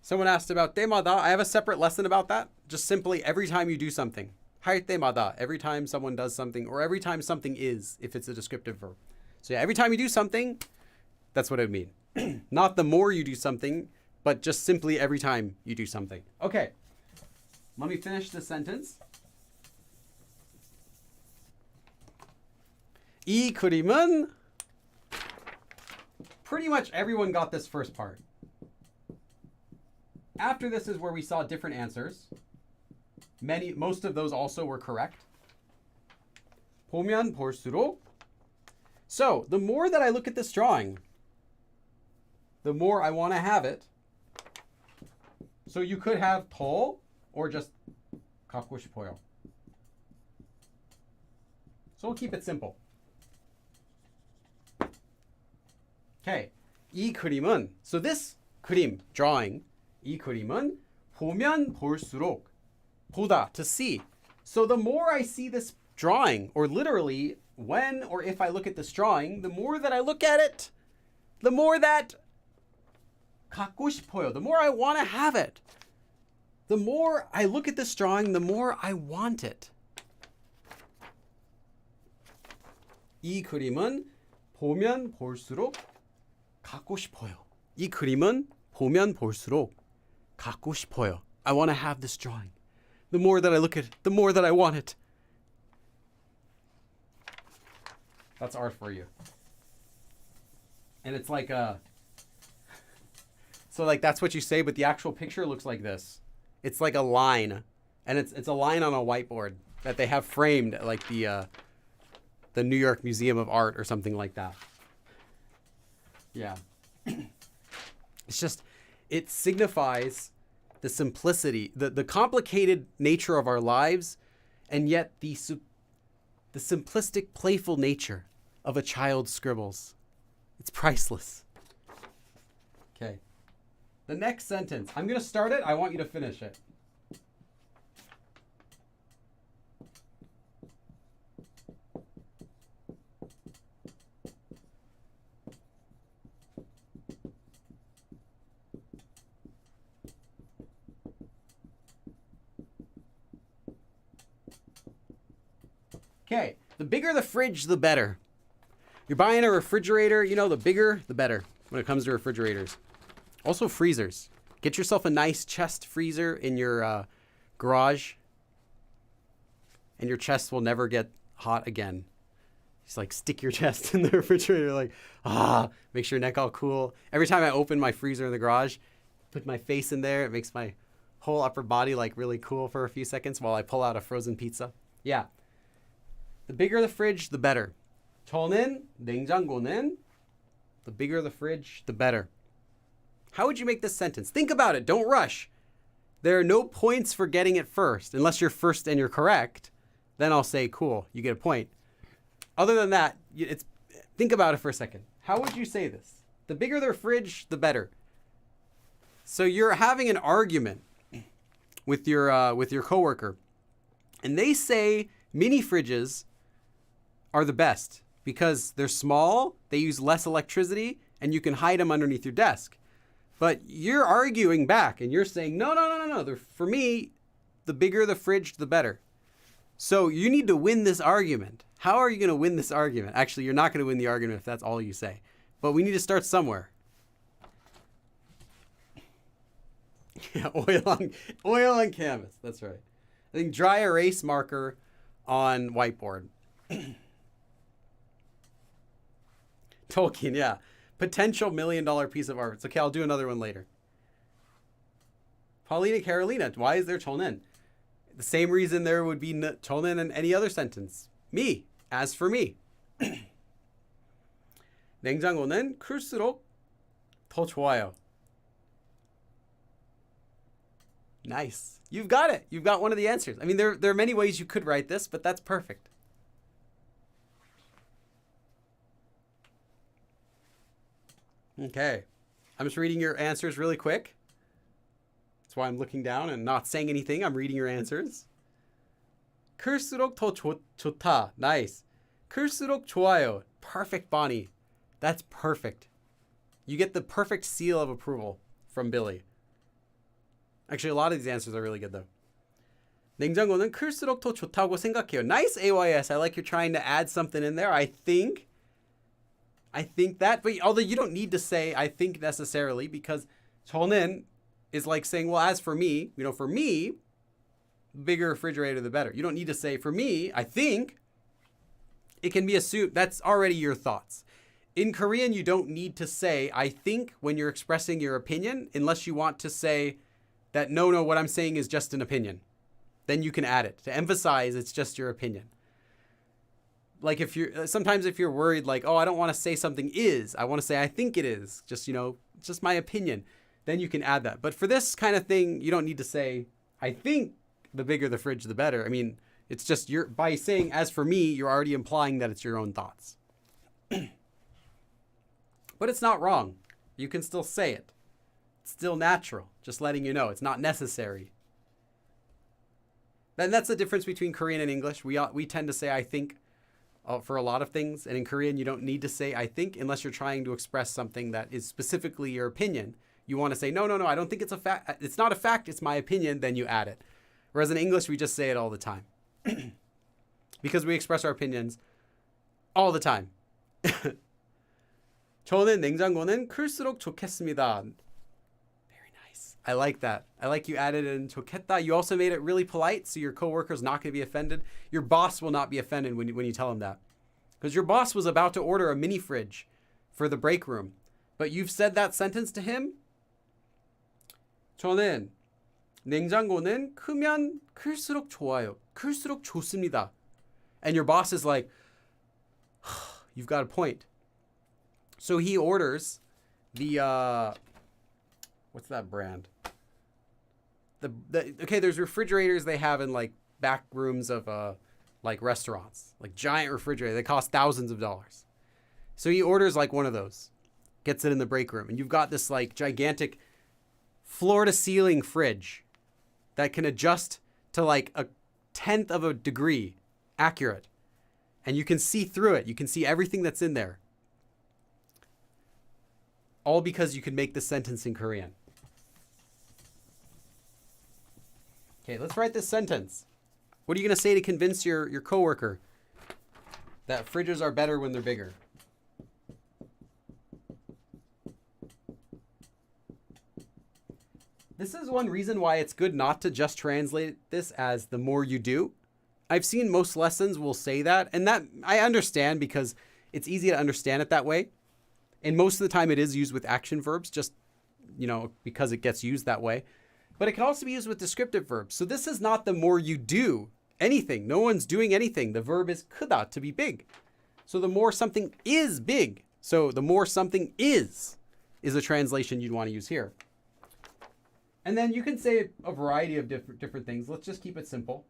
Someone asked about 때마다. I have a separate lesson about that. Just simply every time you do something. 할 때마다. Every time someone does something, or every time something is, if it's a descriptive verb. So yeah, every time you do something, that's what it would mean. Not the more you do something, but just simply every time you do something. Okay. Let me finish the sentence. 이 그림은 pretty much everyone got this first part. After this is where we saw different answers. Most of those also were correct. 보면 볼수록. So, the more that I look at this drawing, the more I want to have it. So you could have 더 or just 갖고 싶어요. So we'll keep it simple. Okay. 이 그림은, so this 그림, drawing, 이 그림은 보면 볼수록, 보다, to see. So the more I see this drawing, or literally, when or if I look at this drawing, the more that I look at it, the more that 갖고 싶어요, the more I want to have it. The more I look at this drawing, the more I want it. 이 그림은 보면 볼수록 갖고 싶어요. 이 그림은 보면 볼수록 갖고 싶어요. I want to have this drawing. The more that I look at it, the more that I want it. That's art for you. And it's like so like that's what you say, but the actual picture looks like this. It's like a line, and it's a line on a whiteboard that they have framed at like the New York Museum of Art or something like that. Yeah. It's just, it signifies the simplicity, the complicated nature of our lives, and yet the simplistic, playful nature of a child's scribbles. It's priceless. Okay. The next sentence. I'm going to start it. I want you to finish it. Okay, the bigger the fridge, the better. You're buying a refrigerator, you know, the bigger, the better when it comes to refrigerators. Also freezers. Get yourself a nice chest freezer in your garage, and your chest will never get hot again. Just like stick your chest in the refrigerator, like, makes your neck all cool. Every time I open my freezer in the garage, put my face in there, it makes my whole upper body like really cool for a few seconds while I pull out a frozen pizza. Yeah. The bigger the fridge, the better. 저는 냉장고는, the bigger the fridge, the better. How would you make this sentence? Think about it. Don't rush. There are no points for getting it first, unless you're first and you're correct. Then I'll say, cool, you get a point. Other than that, think about it for a second. How would you say this? The bigger their fridge, the better. So you're having an argument with your coworker, and they say mini fridges are the best because they're small, they use less electricity, and you can hide them underneath your desk. But you're arguing back, and you're saying, no. For me, the bigger the fridge, the better. So you need to win this argument. How are you going to win this argument? Actually, you're not going to win the argument if that's all you say. But we need to start somewhere. Yeah, oil on canvas. That's right. I think dry erase marker on whiteboard. Tolkien, yeah. Potential $1 million piece of art. It's okay, I'll do another one later. Paulina Carolina, why is there 저는? The same reason there would be 저는 in any other sentence. Me, as for me. 냉장고는 클수록 더 좋아요. Nice. You've got it. You've got one of the answers. I mean, there are many ways you could write this, but that's perfect. Okay. I'm just reading your answers really quick. That's why I'm looking down and not saying anything. I'm reading your answers. 클수록 더 좋다. Nice. 클수록 좋아요. Perfect, Bonnie. That's perfect. You get the perfect seal of approval from Billy. Actually, a lot of these answers are really good, though. 냉장고는 클수록 더 좋다고 생각해요. Nice, AYS. I like you're trying to add something in there. I think that, but although you don't need to say I think necessarily, because 저는 is like saying, well, as for me, for me, bigger refrigerator, the better. You don't need to say, for me, I think. It can be assumed that's already your thoughts. In Korean, you don't need to say, I think, when you're expressing your opinion, unless you want to say that, no, what I'm saying is just an opinion. Then you can add it to emphasize it's just your opinion. Like sometimes if you're worried, like, oh, I don't want to say something is, I want to say, I think it is, just, it's just my opinion. Then you can add that. But for this kind of thing, you don't need to say, I think the bigger the fridge, the better. I mean, it's just by saying, as for me, you're already implying that it's your own thoughts. But it's not wrong. You can still say it. It's still natural. Just letting you know. It's not necessary. Then that's the difference between Korean and English. We tend to say, I think, for a lot of things. And in Korean, you don't need to say, I think, unless you're trying to express something that is specifically your opinion. You want to say, no, I don't think it's a fact. It's not a fact. It's my opinion. Then you add it. Whereas in English, we just say it all the time. Because we express our opinions all the time. 저는 냉장고는 클수록 좋겠습니다. Very nice. I like that. I like you added in 좋겠다. You also made it really polite, so your coworker's not going to be offended. Your boss will not be offended when you tell him that. Because your boss was about to order a mini fridge for the break room. But you've said that sentence to him. 저는 냉장고는 크면 클수록 좋아요. 클수록 좋습니다. And your boss is like, you've got a point. So he orders the, what's that brand? Okay, there's refrigerators they have in like back rooms of like restaurants, like giant refrigerators. They cost thousands of dollars. So he orders like one of those, gets it in the break room. And you've got this like gigantic floor to ceiling fridge that can adjust to like 1/10 of a degree accurate. And you can see through it. You can see everything that's in there. All because you can make the sentence in Korean. Okay, let's write this sentence. What are you going to say to convince your coworker that fridges are better when they're bigger? This is one reason why it's good not to just translate this as the more you do. I've seen most lessons will say that, and that I understand because it's easy to understand it that way. And most of the time it is used with action verbs, just, because it gets used that way. But it can also be used with descriptive verbs. So this is not the more you do anything. No one's doing anything. The verb is 크다, to be big. So the more something is big. So the more something is a translation you'd want to use here. And then you can say a variety of different things. Let's just keep it simple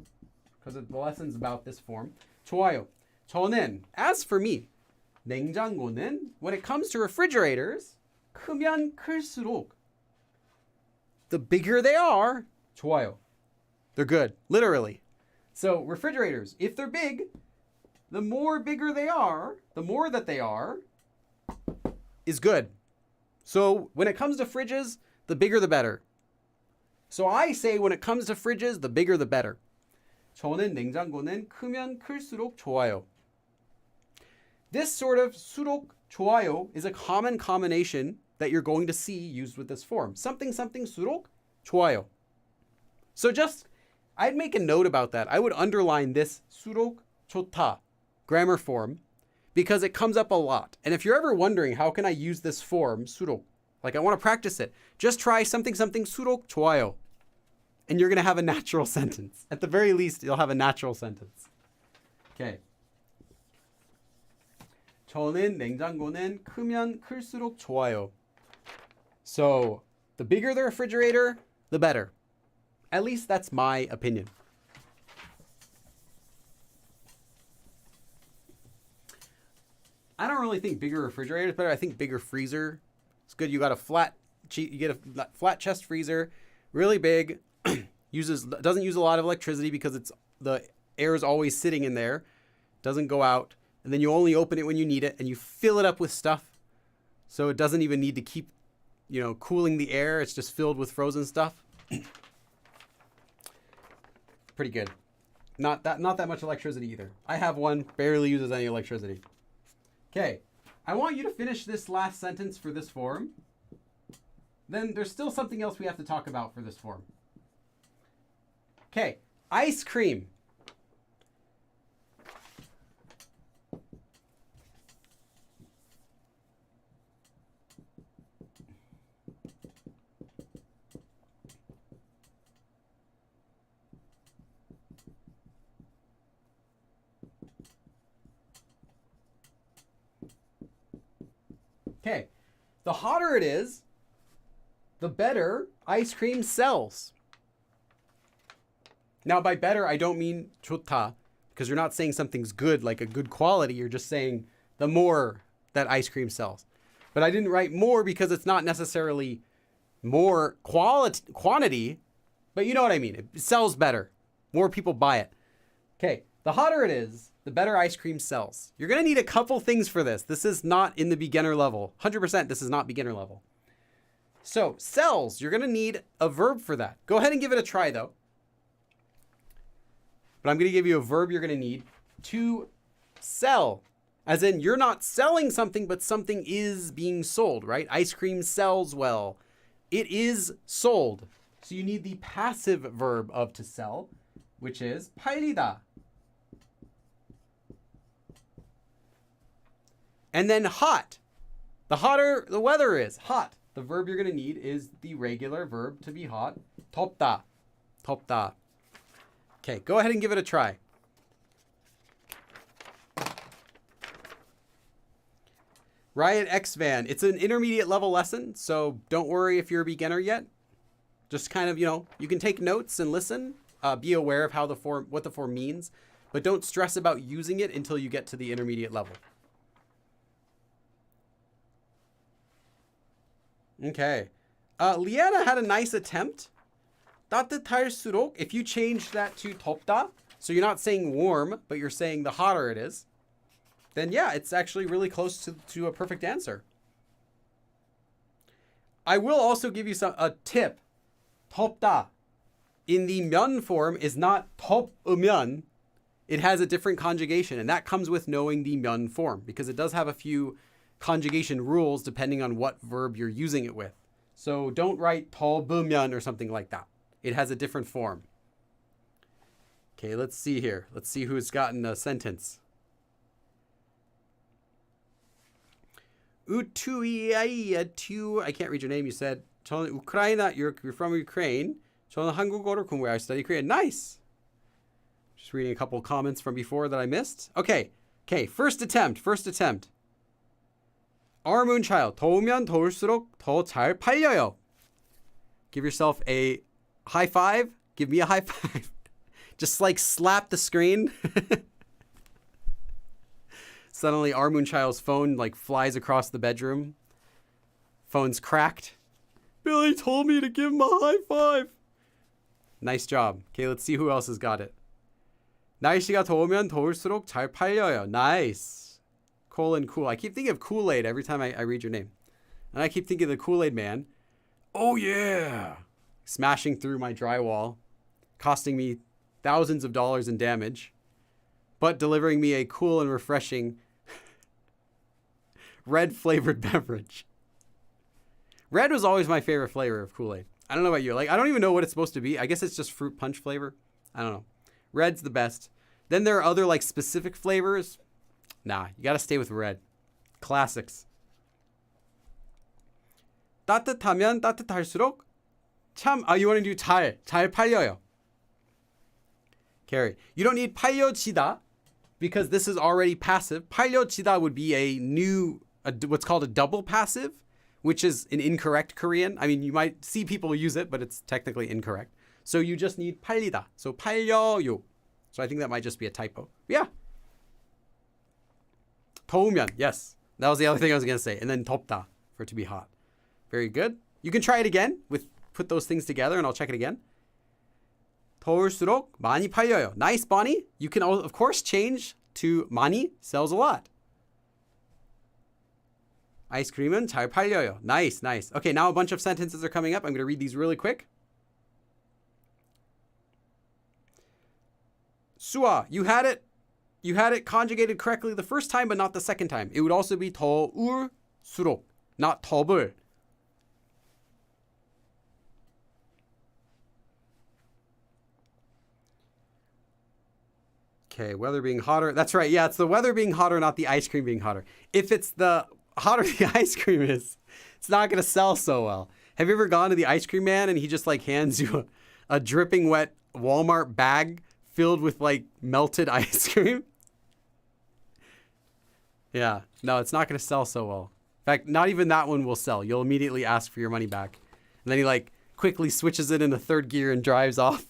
because the lesson's about this form. 좋아요. 저는, as for me, 냉장고는, when it comes to refrigerators, 크면 클수록, the bigger they are, 좋아요. They're good, literally. So refrigerators, if they're big, the more bigger they are, the more that they are, is good. So when it comes to fridges, the bigger the better. So I say when it comes to fridges, the bigger the better. 저는 냉장고는 크면 클수록 좋아요. This sort of 수록 좋아요 is a common combination that you're going to see used with this form. Something something 수록 좋아요. So just, I'd make a note about that. I would underline this 수록 좋다 grammar form because it comes up a lot. And if you're ever wondering, how can I use this form, 수록? Like I want to practice it. Just try something something 수록 좋아요. And you're going to have a natural sentence. At the very least, you'll have a natural sentence. Okay. 저는 냉장고는 크면 클수록 좋아요. So, the bigger the refrigerator, the better. At least that's my opinion. I don't really think bigger refrigerator is better. I think bigger freezer. It's good. You get a flat chest freezer, really big. Doesn't use a lot of electricity because the air is always sitting in there, doesn't go out, and then you only open it when you need it, and you fill it up with stuff, so it doesn't even need to keep, cooling the air. It's just filled with frozen stuff. Pretty good. Not that much electricity either. I have one, barely uses any electricity. Okay, I want you to finish this last sentence for this form. Then there's still something else we have to talk about for this form. Okay, ice cream. Okay, the hotter it is, the better ice cream sells. Now, by better, I don't mean 좋다, because you're not saying something's good, like a good quality. You're just saying the more that ice cream sells. But I didn't write more because it's not necessarily more quantity, but you know what I mean. It sells better. More people buy it. Okay, the hotter it is, the better ice cream sells. You're going to need a couple things for this. This is not in the beginner level. 100% this is not beginner level. So, sells, you're going to need a verb for that. Go ahead and give it a try, though. But I'm going to give you a verb you're going to need to sell. As in, you're not selling something, but something is being sold, right? Ice cream sells well. It is sold. So you need the passive verb of to sell, which is 팔리다. And then hot. The hotter the weather is, hot. The verb you're going to need is the regular verb to be hot. 덥다. 덥다. Okay, go ahead and give it a try. Riot X-Van. It's an intermediate level lesson, so don't worry if you're a beginner yet. Just kind of, you can take notes and listen. Be aware of how what the form means, but don't stress about using it until you get to the intermediate level. Okay. Liana had a nice attempt. 따뜻할수록, if you change that to 덥다, so you're not saying warm, but you're saying the hotter it is, then yeah, it's actually really close to a perfect answer. I will also give you a tip. 덥다 in the 면 form is not 덥으면. It has a different conjugation, and that comes with knowing the 면 form, because it does have a few conjugation rules depending on what verb you're using it with. So don't write 덥으면 or something like that. It has a different form. Okay, let's see here. Let's see who's gotten a sentence. 우투이아이아투, I can't read your name. You said 저는 우크라이나. You're from Ukraine. 저는 한국어를 공부해요. I study Korean. Nice. Just reading a couple comments from before that I missed. Okay, Okay, first attempt. Our moonchild. 더우면 더울수록 더 잘 팔려요. Give yourself a high five. Give me a high five. Just like slap the screen. Suddenly our moonchild's phone like flies across the bedroom. Phone's cracked. Billy told me to give him a high five. Nice job. Okay, let's see who else has got it. 날씨가 더우면 더울수록 잘 팔려요. Nice. Cool. I keep thinking of Kool-Aid every time I read your name. And I keep thinking of the Kool-Aid man. Oh yeah. Smashing through my drywall. Costing me thousands of dollars in damage. But delivering me a cool and refreshing red flavored beverage. Red was always my favorite flavor of Kool-Aid. I don't know about you. Like, I don't even know what it's supposed to be. I guess it's just fruit punch flavor. I don't know. Red's the best. Then there are other like specific flavors. Nah, you gotta stay with red. Classics. 따뜻하면 따뜻할수록 참. You want to do 잘 팔려요. Carrie, you don't need 팔려지다 because this is already passive. 팔려지다 would be a new, what's called a double passive, which is an incorrect Korean. I mean, you might see people use it, but it's technically incorrect. So you just need 팔리다. So 팔려요. So I think that might just be a typo. Yeah. 더우면. Yes. That was the other thing I was going to say. And then 덥다 for it to be hot. Very good. You can try it again put those things together and I'll check it again. 더울수록 많이 팔려요. Nice, Bonnie. You can, of course, change to 많이, sells a lot. 아이스크림은 잘 팔려요. Nice. Okay, now a bunch of sentences are coming up. I'm going to read these really quick. 수아, you had it conjugated correctly the first time, but not the second time. It would also be 더울수록, not 더블. Okay, weather being hotter. That's right. Yeah, it's the weather being hotter, not the ice cream being hotter. If it's the hotter the ice cream is, it's not going to sell so well. Have you ever gone to the ice cream man and he just like hands you a dripping wet Walmart bag filled with like melted ice cream? Yeah, no, it's not going to sell so well. In fact, not even that one will sell. You'll immediately ask for your money back. And then he like quickly switches it into third gear and drives off.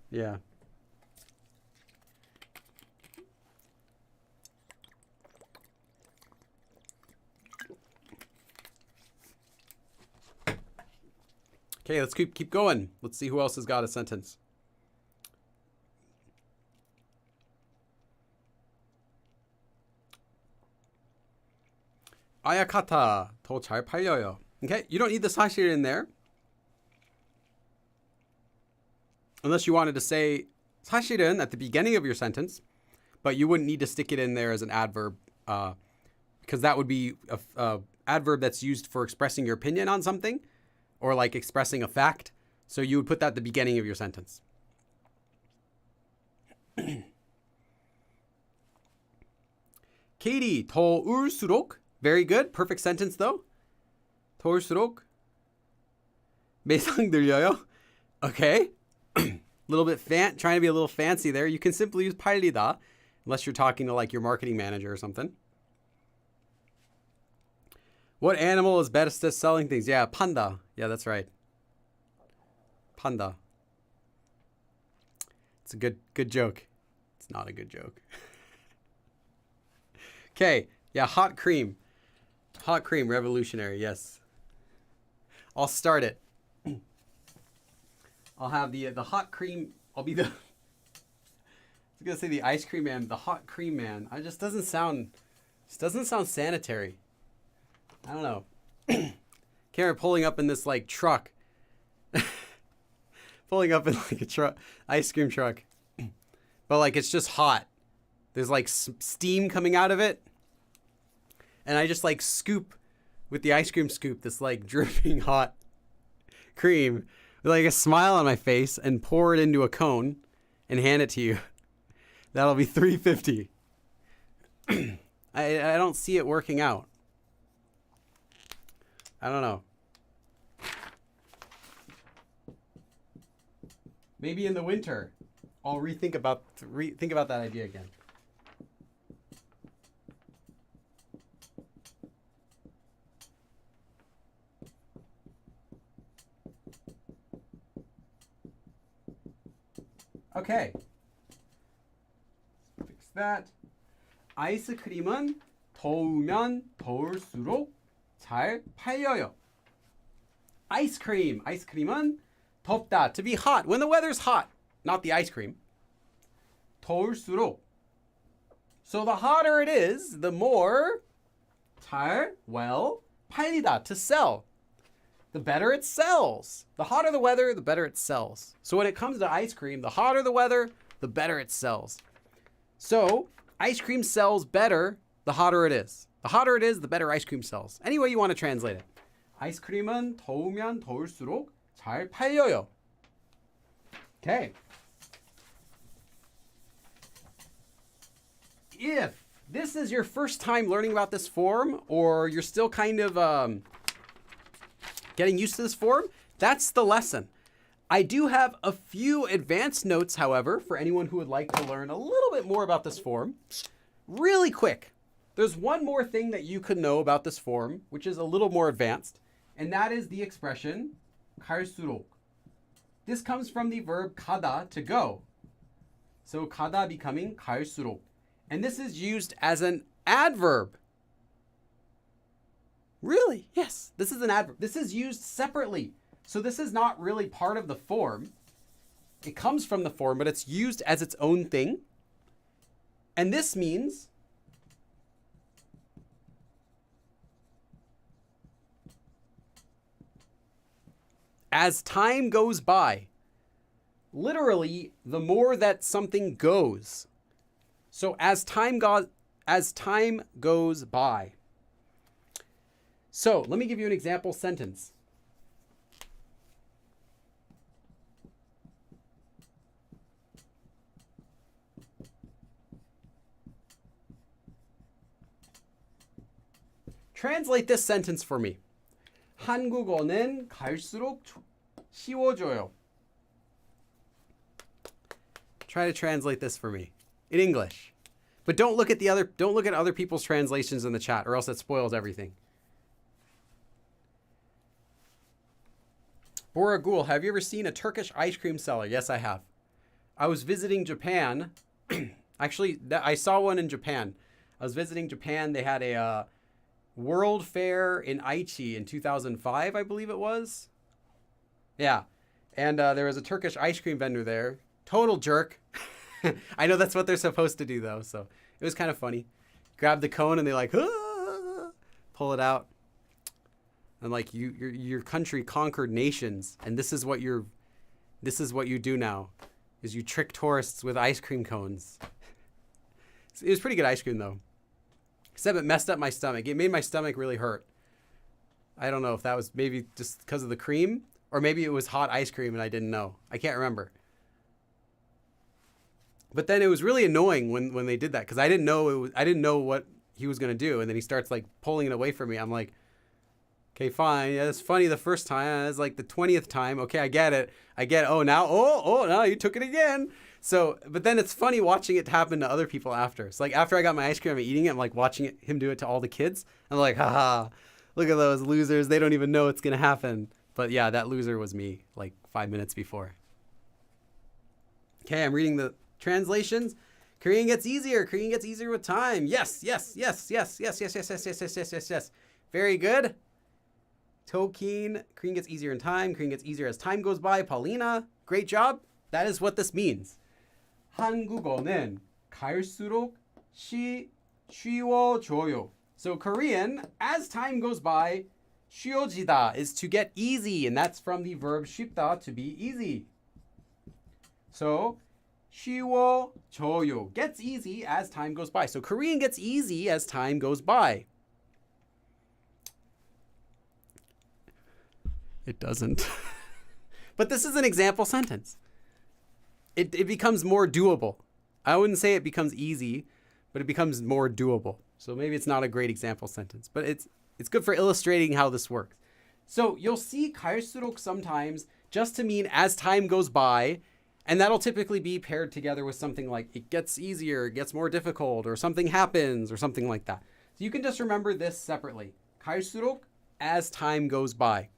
Yeah. Okay, let's keep going. Let's see who else has got a sentence. 아야카타 더 잘 팔려요. Okay, you don't need the 사실 in there. Unless you wanted to say 사실은 at the beginning of your sentence, but you wouldn't need to stick it in there as an adverb because that would be a adverb that's used for expressing your opinion on something or like expressing a fact. So you would put that at the beginning of your sentence. Katie, 더울수록. Very good. Perfect sentence though. 더울수록 매상 늘려요. Okay. Little bit trying to be a little fancy there. You can simply use 팔리다 unless you're talking to like your marketing manager or something. What animal is best at selling things? Yeah, panda. Yeah, that's right. Panda. It's a good joke. It's not a good joke. Okay. Yeah, hot cream. Hot cream, revolutionary. Yes. I'll start it. I'll have the hot cream. I'll be the. I was gonna say the ice cream man, the hot cream man. It just doesn't sound sanitary. I don't know. Karen pulling up in this like truck, pulling up in like a truck, ice cream truck, but like it's just hot. There's like steam coming out of it, and I just like scoop with the ice cream scoop this like dripping hot cream. With like a smile on my face and pour it into a cone and hand it to you. That'll be $3.50. I don't see it working out. I don't know. Maybe in the winter, I'll think about that idea again. Okay. Fix that. 아이스크림은 더우면 더울수록 잘 팔려요. Ice cream. 아이스크림은 덥다. To be hot. When the weather's hot. Not the ice cream. 더울수록. So the hotter it is, the more 잘, well, 팔리다, to sell. The better it sells. The hotter the weather, the better it sells. So when it comes to ice cream, the hotter the weather, the better it sells. So ice cream sells better the hotter it is. The hotter it is, the better ice cream sells. Any way you want to translate it. 아이스크림은 더우면 더울수록 잘 팔려요. Okay. If this is your first time learning about this form, or you're still kind of getting used to this form, that's the lesson. I do have a few advanced notes, however, for anyone who would like to learn a little bit more about this form. Really quick, there's one more thing that you could know about this form, which is a little more advanced, and that is the expression 갈수록. This comes from the verb 가다, to go. So 가다 becoming 갈수록. And this is used as an adverb. Really? Yes, this is an adverb. This is used separately. So this is not really part of the form. It comes from the form, but it's used as its own thing. And this means as time goes by. Literally, the more that something goes. So as time goes by. So let me give you an example sentence. Translate this sentence for me. 한국어는 갈수록 쉬워져요. Try to translate this for me in English. But don't look at other people's translations in the chat, or else it spoils everything. Boragul, have you ever seen a Turkish ice cream seller? Yes, I have. I was visiting Japan. Actually, I saw one in Japan. I was visiting Japan. They had a World Fair in Aichi in 2005, I believe it was. Yeah. And there was a Turkish ice cream vendor there. Total jerk. I know that's what they're supposed to do, though. So it was kind of funny. Grab the cone and they like, ah! Pull it out. And like your country conquered nations. And this is what you do now, is you trick tourists with ice cream cones. It was pretty good ice cream, though. Except it messed up my stomach. It made my stomach really hurt. I don't know if that was maybe just because of the cream, or maybe it was hot ice cream and I didn't know. I can't remember. But then it was really annoying when they did that, because I didn't know what he was going to do. And then he starts like pulling it away from me. I'm like, okay, fine. Yeah, it's funny the first time. It's like the 20th time. Okay, I get it. Oh, now you took it again. So, but then it's funny watching it happen to other people after. It's like after I got my ice cream, I'm eating it. I'm like watching him do it to all the kids. I'm like, haha, look at those losers. They don't even know it's going to happen. But yeah, that loser was me like 5 minutes before. Okay, I'm reading the translations. Korean gets easier. Korean gets easier with time. Yes. Very good. Tokin, Korean gets easier in time. Korean gets easier as time goes by. Paulina, great job. That is what this means. 한국어는 갈수록 쉬워져요. So Korean, as time goes by, 쉬워지다 is to get easy, and that's from the verb 쉽다, to be easy. So 쉬워져요 gets easy as time goes by. So Korean gets easy as time goes by. It doesn't. But this is an example sentence. It becomes more doable. I wouldn't say it becomes easy, but it becomes more doable. So maybe it's not a great example sentence, but it's good for illustrating how this works. So you'll see 갈수록 sometimes just to mean as time goes by, And that'll typically be paired together with something like it gets easier, it gets more difficult, or something happens, or something like that. So you can just remember this separately. 갈수록, as time goes by.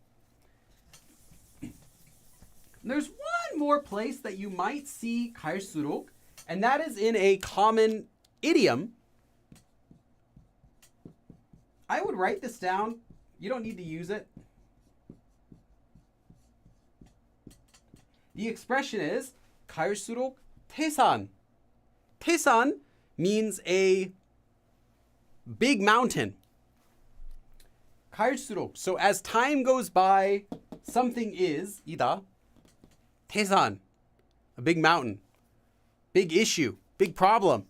There's one more place that you might see 갈수록, and that is in a common idiom. I would write this down. You don't need to use it. The expression is 갈수록 태산. 태산 means a big mountain. 갈수록. So as time goes by, something is 이다. 태산. A big mountain. Big issue. Big problem.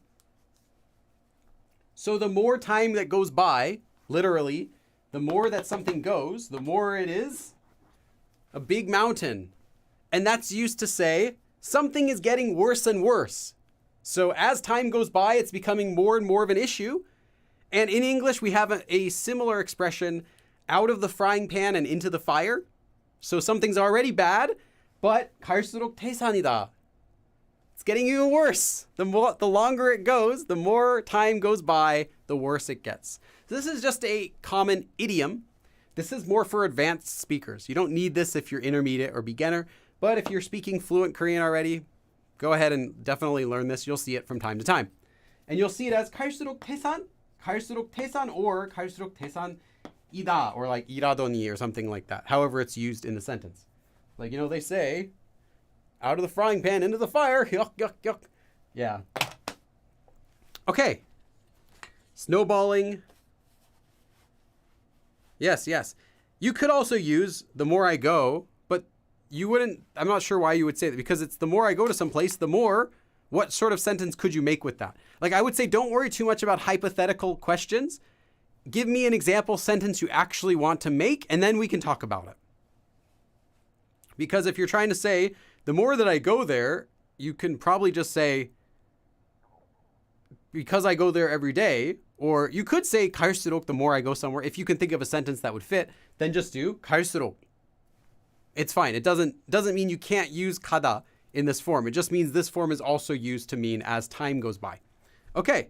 So the more time that goes by, literally, the more that something goes, the more it is a big mountain. And that's used to say something is getting worse and worse. So as time goes by, it's becoming more and more of an issue. And in English, we have a similar expression, out of the frying pan and into the fire. So something's already bad, but 갈수록 태산이다. It's getting even worse. The longer it goes, the more time goes by, the worse it gets. So this is just a common idiom. This is more for advanced speakers. You don't need this if you're intermediate or beginner. But if you're speaking fluent Korean already, go ahead and definitely learn this. You'll see it from time to time. And you'll see it as 갈수록 태산, or 갈수록 태산이다, or like 이라더니 or something like that. However it's used in the sentence. Like, they say, out of the frying pan, into the fire. Yuck, yuck, yuck. Yeah. Okay. Snowballing. Yes, yes. You could also use the more I go, but you wouldn't, I'm not sure why you would say that, because it's the more I go to some place, the more, what sort of sentence could you make with that? Like, I would say, don't worry too much about hypothetical questions. Give me an example sentence you actually want to make, and then we can talk about it. Because if you're trying to say, the more that I go there, you can probably just say, because I go there every day, or you could say 갈수록, the more I go somewhere. If you can think of a sentence that would fit, then just do 갈수록. It's fine. It doesn't mean you can't use 가다 in this form. It just means this form is also used to mean as time goes by. Okay,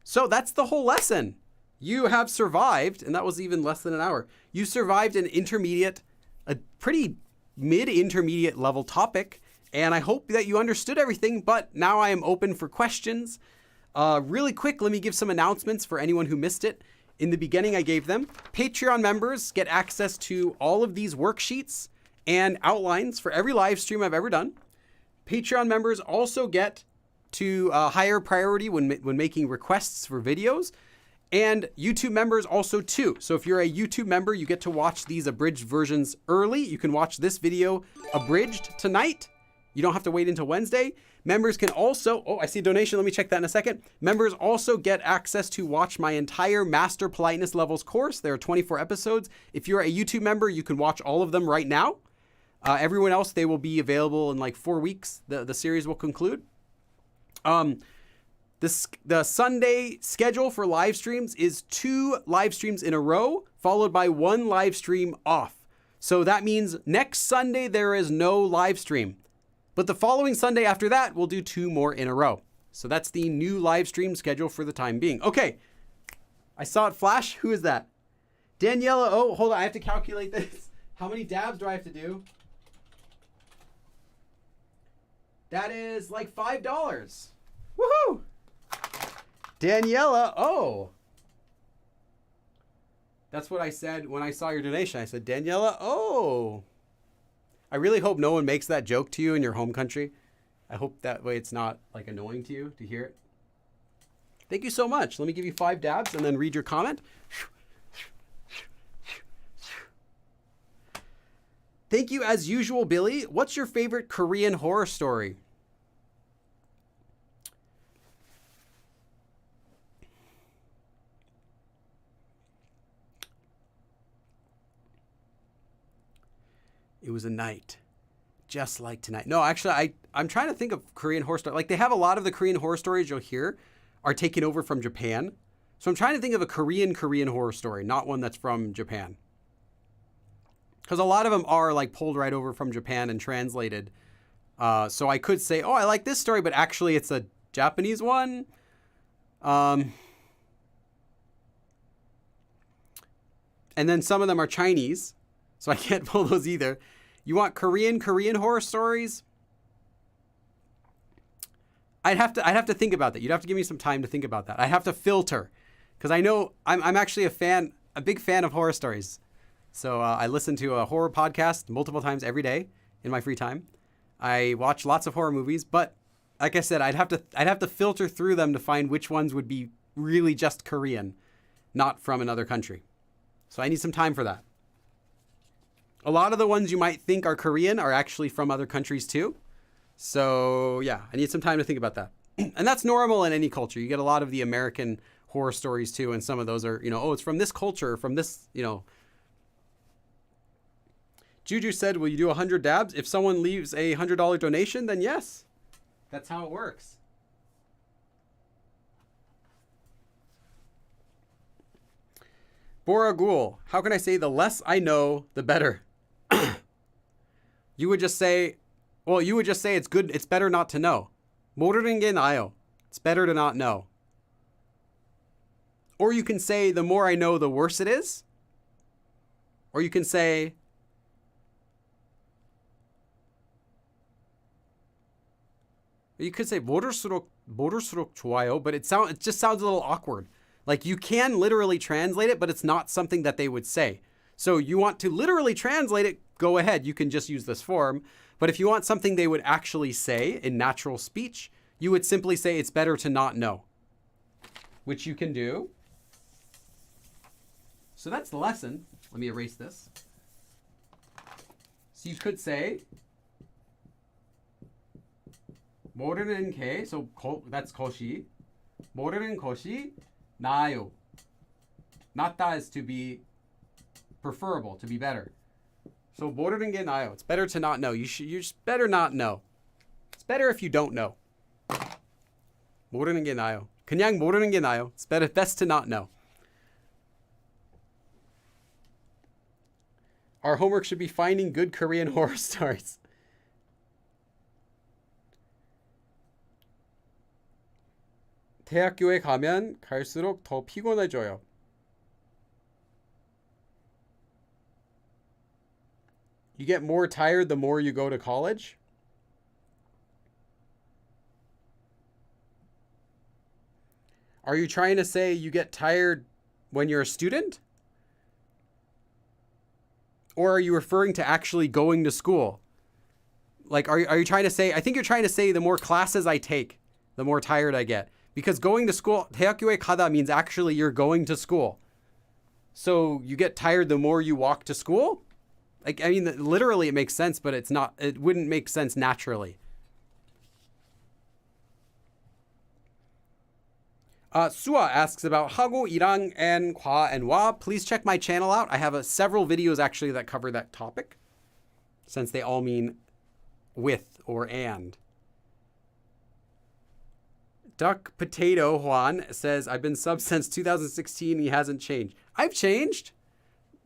so that's the whole lesson. You have survived, and that was even less than an hour. You survived an intermediate, a pretty mid-intermediate level topic, and I hope that you understood everything, but now I am open for questions. Really quick, let me give some announcements for anyone who missed it. In the beginning, I gave them. Patreon members get access to all of these worksheets and outlines for every live stream I've ever done. Patreon members also get to higher priority when making requests for videos. And YouTube members also too. So if you're a YouTube member, you get to watch these abridged versions early. You can watch this video abridged tonight. You don't have to wait until Wednesday. Members can also, I see a donation. Let me check that in a second. Members also get access to watch my entire Master Politeness Levels course. There are 24 episodes. If you're a YouTube member, you can watch all of them right now. Everyone else, they will be available in like 4 weeks. The series will conclude. The Sunday schedule for live streams is 2 live streams in a row, followed by 1 live stream off. So that means next Sunday, there is no live stream. But the following Sunday after that, we'll do 2 more in a row. So that's the new live stream schedule for the time being. Okay, I saw it flash. Who is that? Daniela. Oh, hold on. I have to calculate this. How many dabs do I have to do? That is like $5. Woohoo! Daniela, oh. That's what I said when I saw your donation. I said, Daniela, oh. I really hope no one makes that joke to you in your home country. I hope that way it's not like annoying to you to hear it. Thank you so much. Let me give you 5 dabs and then read your comment. Thank you as usual, Billy. What's your favorite Korean horror story? It was a night just like tonight. No, actually, I'm trying to think of Korean horror stories. Like, they have a lot of the Korean horror stories you'll hear are taken over from Japan. So I'm trying to think of a Korean horror story, not one that's from Japan. Because a lot of them are like pulled right over from Japan and translated So I could say, oh, I like this story, but actually it's a Japanese one. And then some of them are Chinese, so I can't pull those either. You want Korean horror stories? I'd have to think about that. You'd have to give me some time to think about that. I'd have to filter, because I know I'm actually a big fan of horror stories. So I listen to a horror podcast multiple times every day in my free time. I watch lots of horror movies, but like I said, I'd have to filter through them to find which ones would be really just Korean, not from another country. So I need some time for that. A lot of the ones you might think are Korean are actually from other countries too. So yeah, I need some time to think about that. And that's normal in any culture. You get a lot of the American horror stories too, and some of those are, oh, it's from this culture, from this, Juju said, will you do 100 dabs? If someone leaves a $100 donation, then yes. That's how it works. Boragul, how can I say the less I know, the better? You would just say it's good, it's better not to know. 모르는 게 나아요. It's better to not know. Or you can say the more I know, the worse it is. Or you can say 모를수록 좋아요, but it just sounds a little awkward. Like you can literally translate it, but it's not something that they would say. So you want to literally translate it, go ahead. You can just use this form. But if you want something they would actually say in natural speech, you would simply say it's better to not know, which you can do. So that's the lesson. Let me erase this. So you could say 모르는 게, so that's 것이. 모르는 것이 나아요. 낫다 is to be preferable, to be better. So 모르는 게 나아요. It's better to not know. You just better not know. It's better if you don't know. 모르는 게 나아요. 그냥 모르는 게 나아요. It's best to not know. Our homework should be finding good Korean horror stories. 대학교에 가면 갈수록 더 피곤해져요. You get more tired the more you go to college? Are you trying to say you get tired when you're a student? Or are you referring to actually going to school? Like, are you trying to say, I think you're trying to say the more classes I take, the more tired I get. Because going to school, 대학교에 가다 means actually you're going to school. So you get tired the more you walk to school? Like, I mean, literally it makes sense, but it wouldn't make sense naturally. Sua asks about 하고, 이랑, and, 과, and 와. Please check my channel out. I have several videos actually that cover that topic, since they all mean with or and. Duck Potato Juan says, I've been subbed since 2016. He hasn't changed. I've changed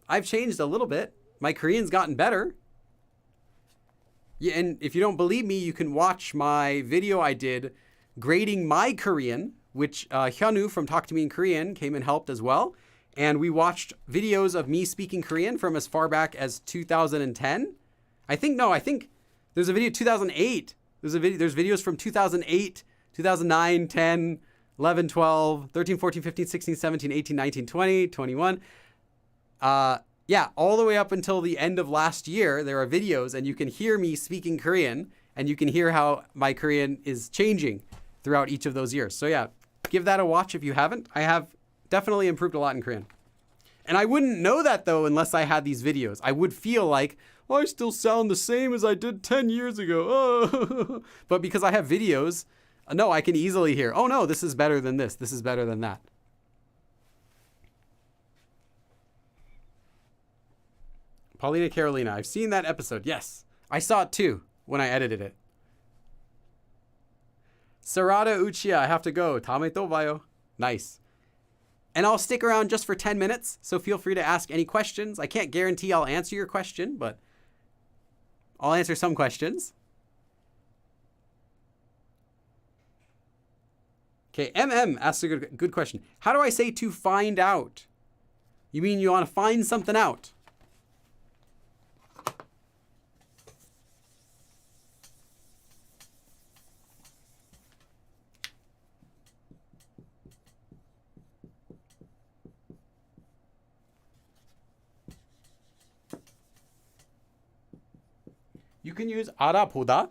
a little bit. My Korean's gotten better. Yeah, and if you don't believe me, you can watch my video I did grading my Korean, which Hyunwoo from Talk to Me in Korean came and helped as well. And we watched videos of me speaking Korean from as far back as 2010. I think there's a video 2008. There's videos from 2008, 2009, 10, 11, 12, 13, 14, 15, 16, 17, 18, 19, 20, 21. Yeah, all the way up until the end of last year, there are videos and you can hear me speaking Korean and you can hear how my Korean is changing throughout each of those years. So yeah, give that a watch if you haven't. I have definitely improved a lot in Korean. And I wouldn't know that though unless I had these videos. I would feel like, oh, I still sound the same as I did 10 years ago. Oh. But because I have videos, no, I can easily hear, oh no, this is better than this. This is better than that. Paulina Carolina, I've seen that episode. Yes, I saw it too when I edited it. Sarada Uchiha, I have to go. Tame to bayo. Nice. And I'll stick around just for 10 minutes, so feel free to ask any questions. I can't guarantee I'll answer your question, but I'll answer some questions. Okay, MM asks a good question. How do I say to find out? You mean you want to find something out? You can use 알아보다.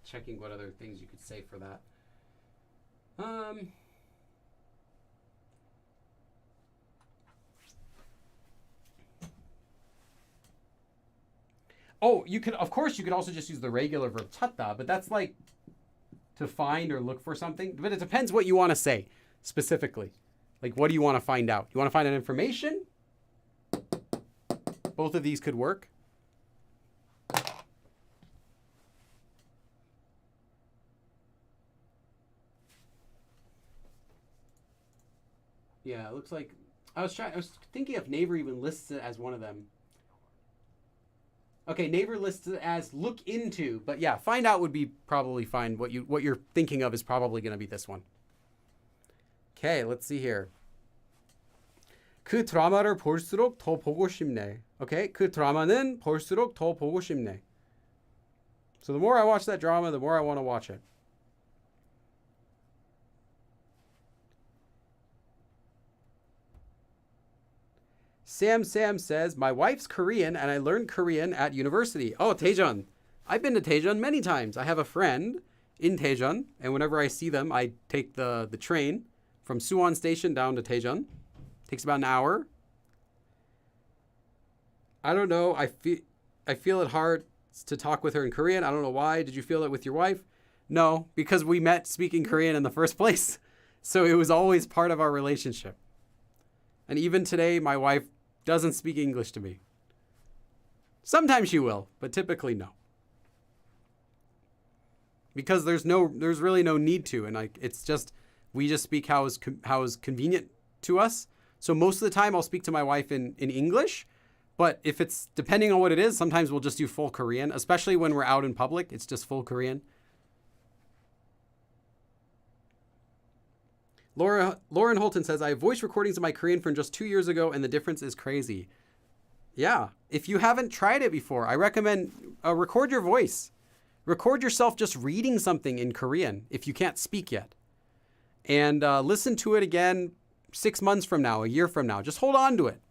Checking what other things you could say for that. Oh, you could, of course, you could also just use the regular verb 찾다, but that's like to find or look for something. But it depends what you want to say specifically. Like, what do you want to find out? You want to find out information? Both of these could work. Yeah, it looks like I was thinking if Naver even lists it as one of them. Okay, Naver lists it as look into, but yeah, find out would be probably fine. What you're thinking of is probably going to be this one. Okay, let's see here. 그 드라마를 볼수록 더 보고 싶네. Okay, 그 드라마는 볼수록 더 보고 싶네. So the more I watch that drama, the more I want to watch it. Sam says, my wife's Korean and I learned Korean at university. Oh, Daejeon. I've been to Daejeon many times. I have a friend in Daejeon, and whenever I see them, I take the train from Suwon Station down to Daejeon. Takes about an hour. I don't know. I feel it hard to talk with her in Korean. I don't know why. Did you feel it with your wife? No, because we met speaking Korean in the first place. So it was always part of our relationship. And even today, my wife doesn't speak English to me. Sometimes she will, but typically no. Because there's really no need to, and we just speak how is convenient to us. So most of the time I'll speak to my wife in English, but if it's depending on what it is, sometimes we'll just do full Korean, especially when we're out in public, it's just full Korean. Lauren Holton says, I have voice recordings of my Korean from just 2 years ago, and the difference is crazy. Yeah, if you haven't tried it before, I recommend record your voice. Record yourself just reading something in Korean if you can't speak yet. And listen to it again 6 months from now, a year from now. Just hold on to it.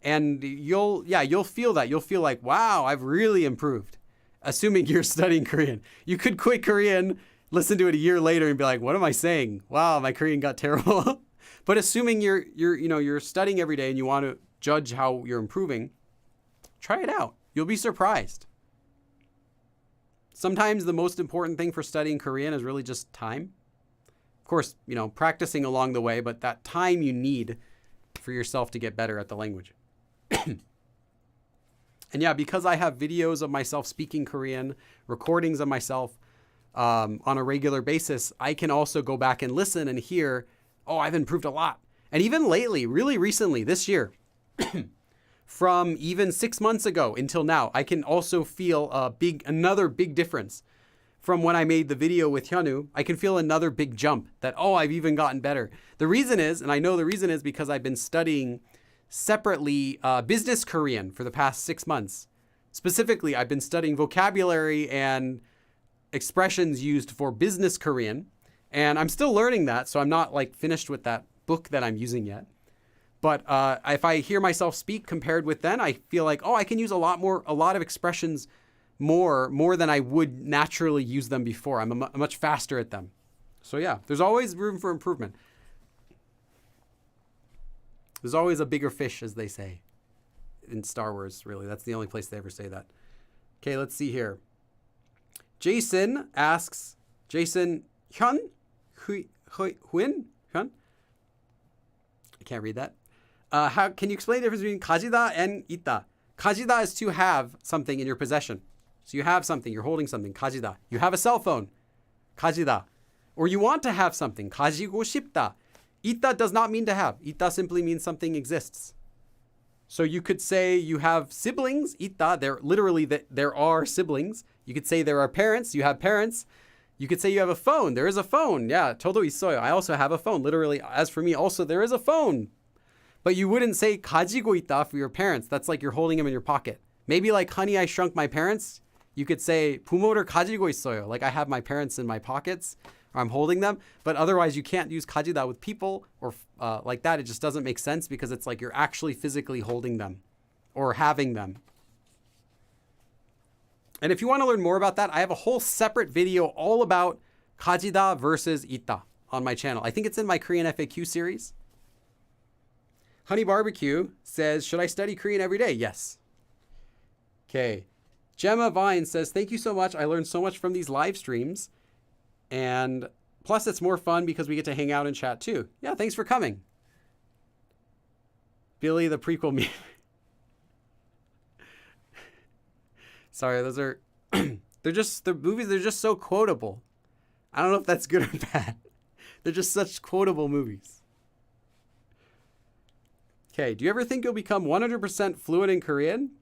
And you'll feel that. You'll feel like, wow, I've really improved. Assuming you're studying Korean. You could quit Korean, listen to it a year later and be like, what am I saying? Wow, my Korean got terrible. But assuming you're studying every day and you want to judge how you're improving, try it out. You'll be surprised. Sometimes the most important thing for studying Korean is really just time. Of course, practicing along the way, but that time you need for yourself to get better at the language. And yeah, because I have videos of myself speaking Korean, recordings of myself, on a regular basis, I can also go back and listen and hear, oh, I've improved a lot. And even lately, really recently, this year, from even 6 months ago until now, I can also feel another big difference. From when I made the video with Hyunwoo, I can feel another big jump that, oh, I've even gotten better. The reason is, and I know the reason is because I've been studying separately business Korean for the past 6 months. Specifically, I've been studying vocabulary and expressions used for business Korean, and I'm still learning that, so I'm not finished with that book that I'm using yet. But if I hear myself speak compared with then, I feel like, oh, I can use a lot of expressions more than I would naturally use them before. I'm much faster at them. So yeah, there's always room for improvement. There's always a bigger fish, as they say in Star Wars, really. That's the only place they ever say that. Okay, let's see here. Jason asks, Hyun? Hyun? I can't read that. How can you explain the difference between 가지다 and 있다? 가지다 is to have something in your possession. So you have something, you're holding something, 가지다. You have a cell phone, 가지다. Or you want to have something, 가지고 싶다. Ita does not mean to have. Ita simply means something exists. So you could say you have siblings. Ita, there are siblings. You could say there are parents. You have parents. You could say you have a phone. There is a phone. Yeah, todo isoyo. I also have a phone. Literally, as for me, also there is a phone. But you wouldn't say 가지고 있다 for your parents. That's like you're holding them in your pocket. Maybe like Honey, I Shrunk My Parents. You could say 부모를 가지고 있어요. Like I have my parents in my pockets, or I'm holding them. But otherwise, you can't use 가지다 with people or like that. It just doesn't make sense because it's like you're actually physically holding them or having them. And if you want to learn more about that, I have a whole separate video all about 가지다 versus ita on my channel. I think it's in my Korean FAQ series. Honey Barbecue says, should I study Korean every day? Yes. Okay. Gemma Vine says, thank you so much. I learned so much from these live streams. And plus it's more fun because we get to hang out and chat too. Yeah, thanks for coming. Billy the prequel meme. Sorry, those are, the movies, they're just so quotable. I don't know if that's good or bad. They're just such quotable movies. Okay, do you ever think you'll become 100% fluent in Korean?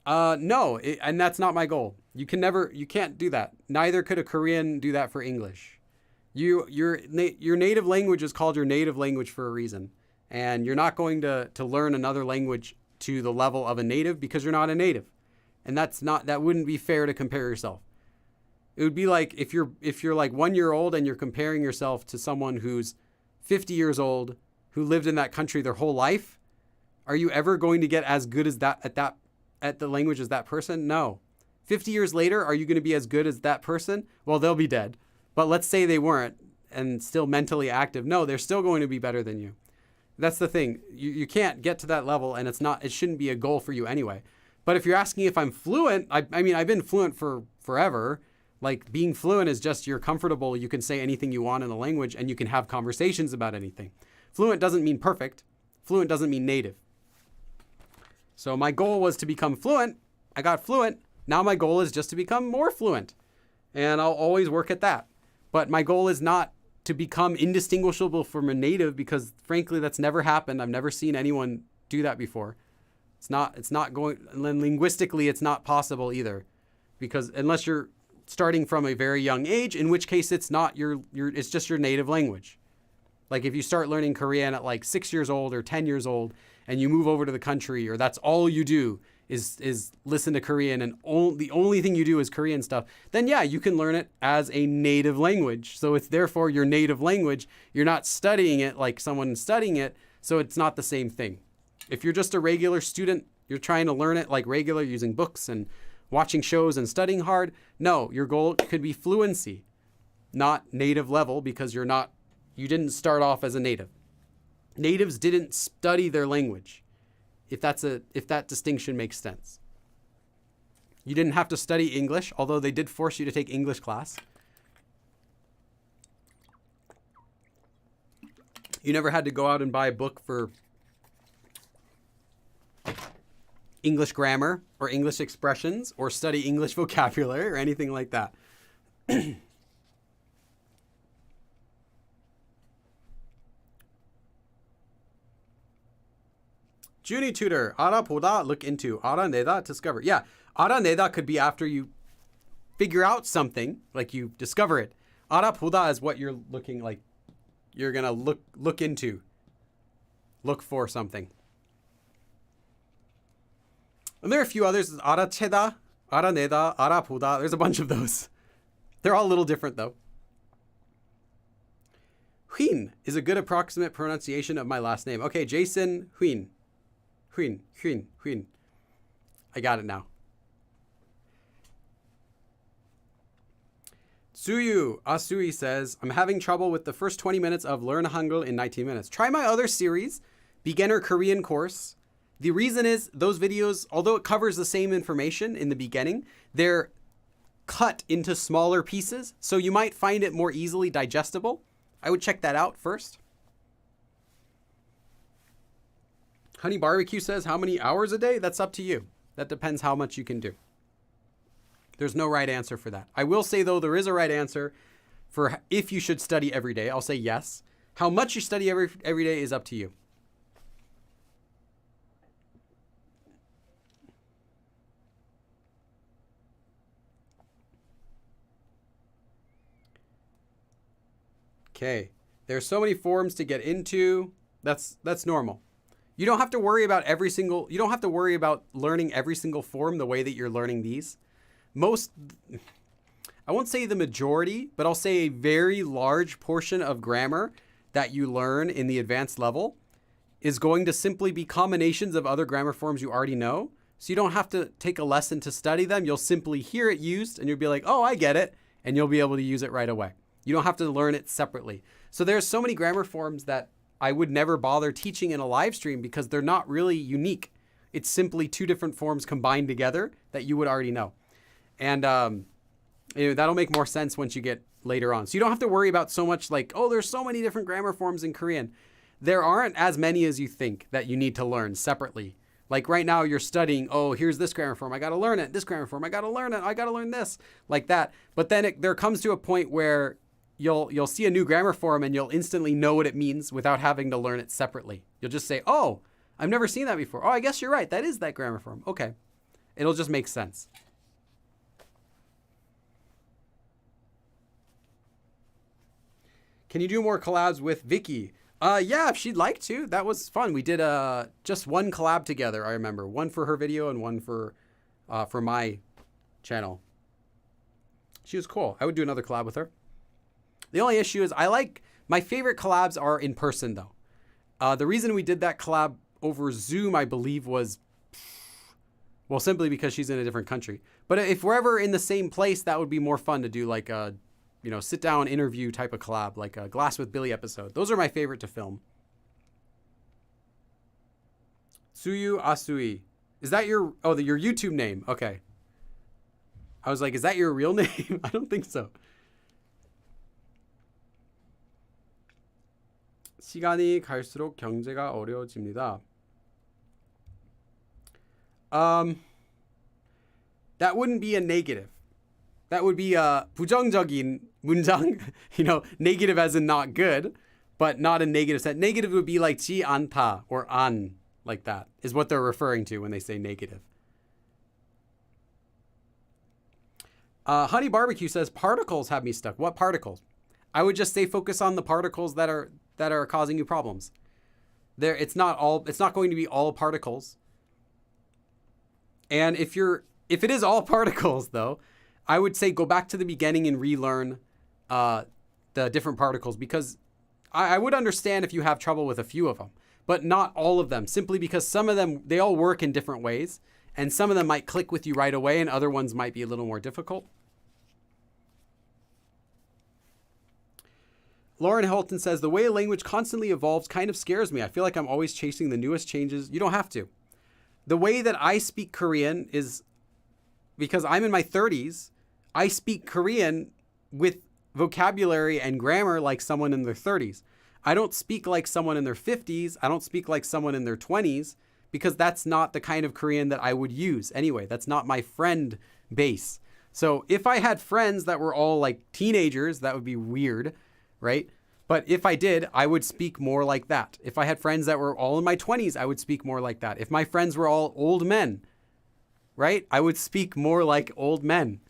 No, and that's not my goal. You can't do that. Neither could a Korean do that for English. Your native language is called your native language for a reason. And you're not going to learn another language to the level of a native because you're not a native. And that wouldn't be fair to compare yourself. It would be like if you're like 1 year old and you're comparing yourself to someone who's 50 years old, who lived in that country their whole life. Are you ever going to get as good as at the language as that person? No. 50 years later, are you going to be as good as that person? Well, they'll be dead. But let's say they weren't and still mentally active. No, they're still going to be better than you. That's the thing. You can't get to that level, and it shouldn't be a goal for you anyway. But if you're asking if I'm fluent, I mean, I've been fluent for forever. Like being fluent is just you're comfortable. You can say anything you want in a language and you can have conversations about anything. Fluent doesn't mean perfect. Fluent doesn't mean native. So my goal was to become fluent. I got fluent. Now my goal is just to become more fluent. And I'll always work at that. But my goal is not to become indistinguishable from a native because frankly, that's never happened. I've never seen anyone do that before. It's not going, and linguistically, it's not possible either because unless you're starting from a very young age, in which case it's not it's just your native language. Like if you start learning Korean at like 6 years old or 10 years old and you move over to the country or that's all you do is listen to Korean and the only thing you do is Korean stuff, then yeah, you can learn it as a native language. So it's therefore your native language. You're not studying it like someone studying it. So it's not the same thing. If you're just a regular student, you're trying to learn it like regular using books and watching shows and studying hard. No, your goal could be fluency, not native level because you didn't start off as a native. Natives didn't study their language. If that distinction makes sense. You didn't have to study English, although they did force you to take English class. You never had to go out and buy a book for English grammar or English expressions or study English vocabulary or anything like that. Junie Tutor, 알아보다, look into, 알아내다, discover. Yeah, 알아내다 could be after you figure out something, like you discover it. 알아보다 is what you're looking like. You're going to look into, look for something. And there are a few others. 알아채다, 알아내다, 알아보다. There's a bunch of those. They're all a little different though. Huyn is a good approximate pronunciation of my last name. Okay, Jason Huyn. Huyn. I got it now. Suyu Asui says, I'm having trouble with the first 20 minutes of Learn Hangul in 19 minutes. Try my other series, Beginner Korean Course. The reason is those videos, although it covers the same information in the beginning, they're cut into smaller pieces, so you might find it more easily digestible. I would check that out first. Honey Barbecue says, how many hours a day? That's up to you. That depends how much you can do. There's no right answer for that. I will say, though, there is a right answer for if you should study every day. I'll say yes. How much you study every day is up to you. Okay. There's so many forms to get into. That's normal. You don't have to worry about you don't have to worry about learning every single form the way that you're learning these. I won't say the majority, but I'll say a very large portion of grammar that you learn in the advanced level is going to simply be combinations of other grammar forms you already know. So you don't have to take a lesson to study them. You'll simply hear it used and you'll be like, oh, I get it. And you'll be able to use it right away. You don't have to learn it separately. So there's so many grammar forms that I would never bother teaching in a live stream because they're not really unique. It's simply two different forms combined together that you would already know. And that'll make more sense once you get later on. So you don't have to worry about so much like, oh, there's so many different grammar forms in Korean. There aren't as many as you think that you need to learn separately. Like right now you're studying, oh, here's this grammar form. I got to learn it. This grammar form. I got to learn it. I got to learn this, like that. But then there comes to a point where you'll see a new grammar form and you'll instantly know what it means without having to learn it separately. You'll just say, oh, I've never seen that before. Oh, I guess you're right. That is that grammar form. Okay. It'll just make sense. Can you do more collabs with Vicky? Yeah, if she'd like to. That was fun. We did just one collab together, I remember. One for her video and one for my channel. She was cool. I would do another collab with her. The only issue is my favorite collabs are in person though. The reason we did that collab over Zoom, I believe, was, well, simply because she's in a different country. But if we're ever in the same place, that would be more fun to do like a, sit down interview type of collab, like a Glass with Billy episode. Those are my favorite to film. Suyu Asui. Is that your YouTube name? Okay. I was like, is that your real name? I don't think so. 시간이 갈수록 경제가 어려워집니다. That wouldn't be a negative. That would be a 부정적인 문장, negative as in not good, but not a negative sense. Negative would be like 지 않다 or 안, like that, is what they're referring to when they say negative. Honey Barbecue says, particles have me stuck. What particles? I would just say focus on the particles that are causing you problems. It's not going to be all particles. And if it is all particles though, I would say go back to the beginning and relearn the different particles, because I would understand if you have trouble with a few of them, but not all of them, simply because some of them, they all work in different ways, and some of them might click with you right away and other ones might be a little more difficult. Lauren Hilton says, the way a language constantly evolves kind of scares me. I feel like I'm always chasing the newest changes. You don't have to. The way that I speak Korean is because I'm in my 30s. I speak Korean with vocabulary and grammar like someone in their 30s. I don't speak like someone in their 50s. I don't speak like someone in their 20s, because that's not the kind of Korean that I would use anyway. That's not my friend base. So if I had friends that were all like teenagers, that would be weird, right? But if I did, I would speak more like that. If I had friends that were all in my 20s, I would speak more like that. If my friends were all old men, right? I would speak more like old men.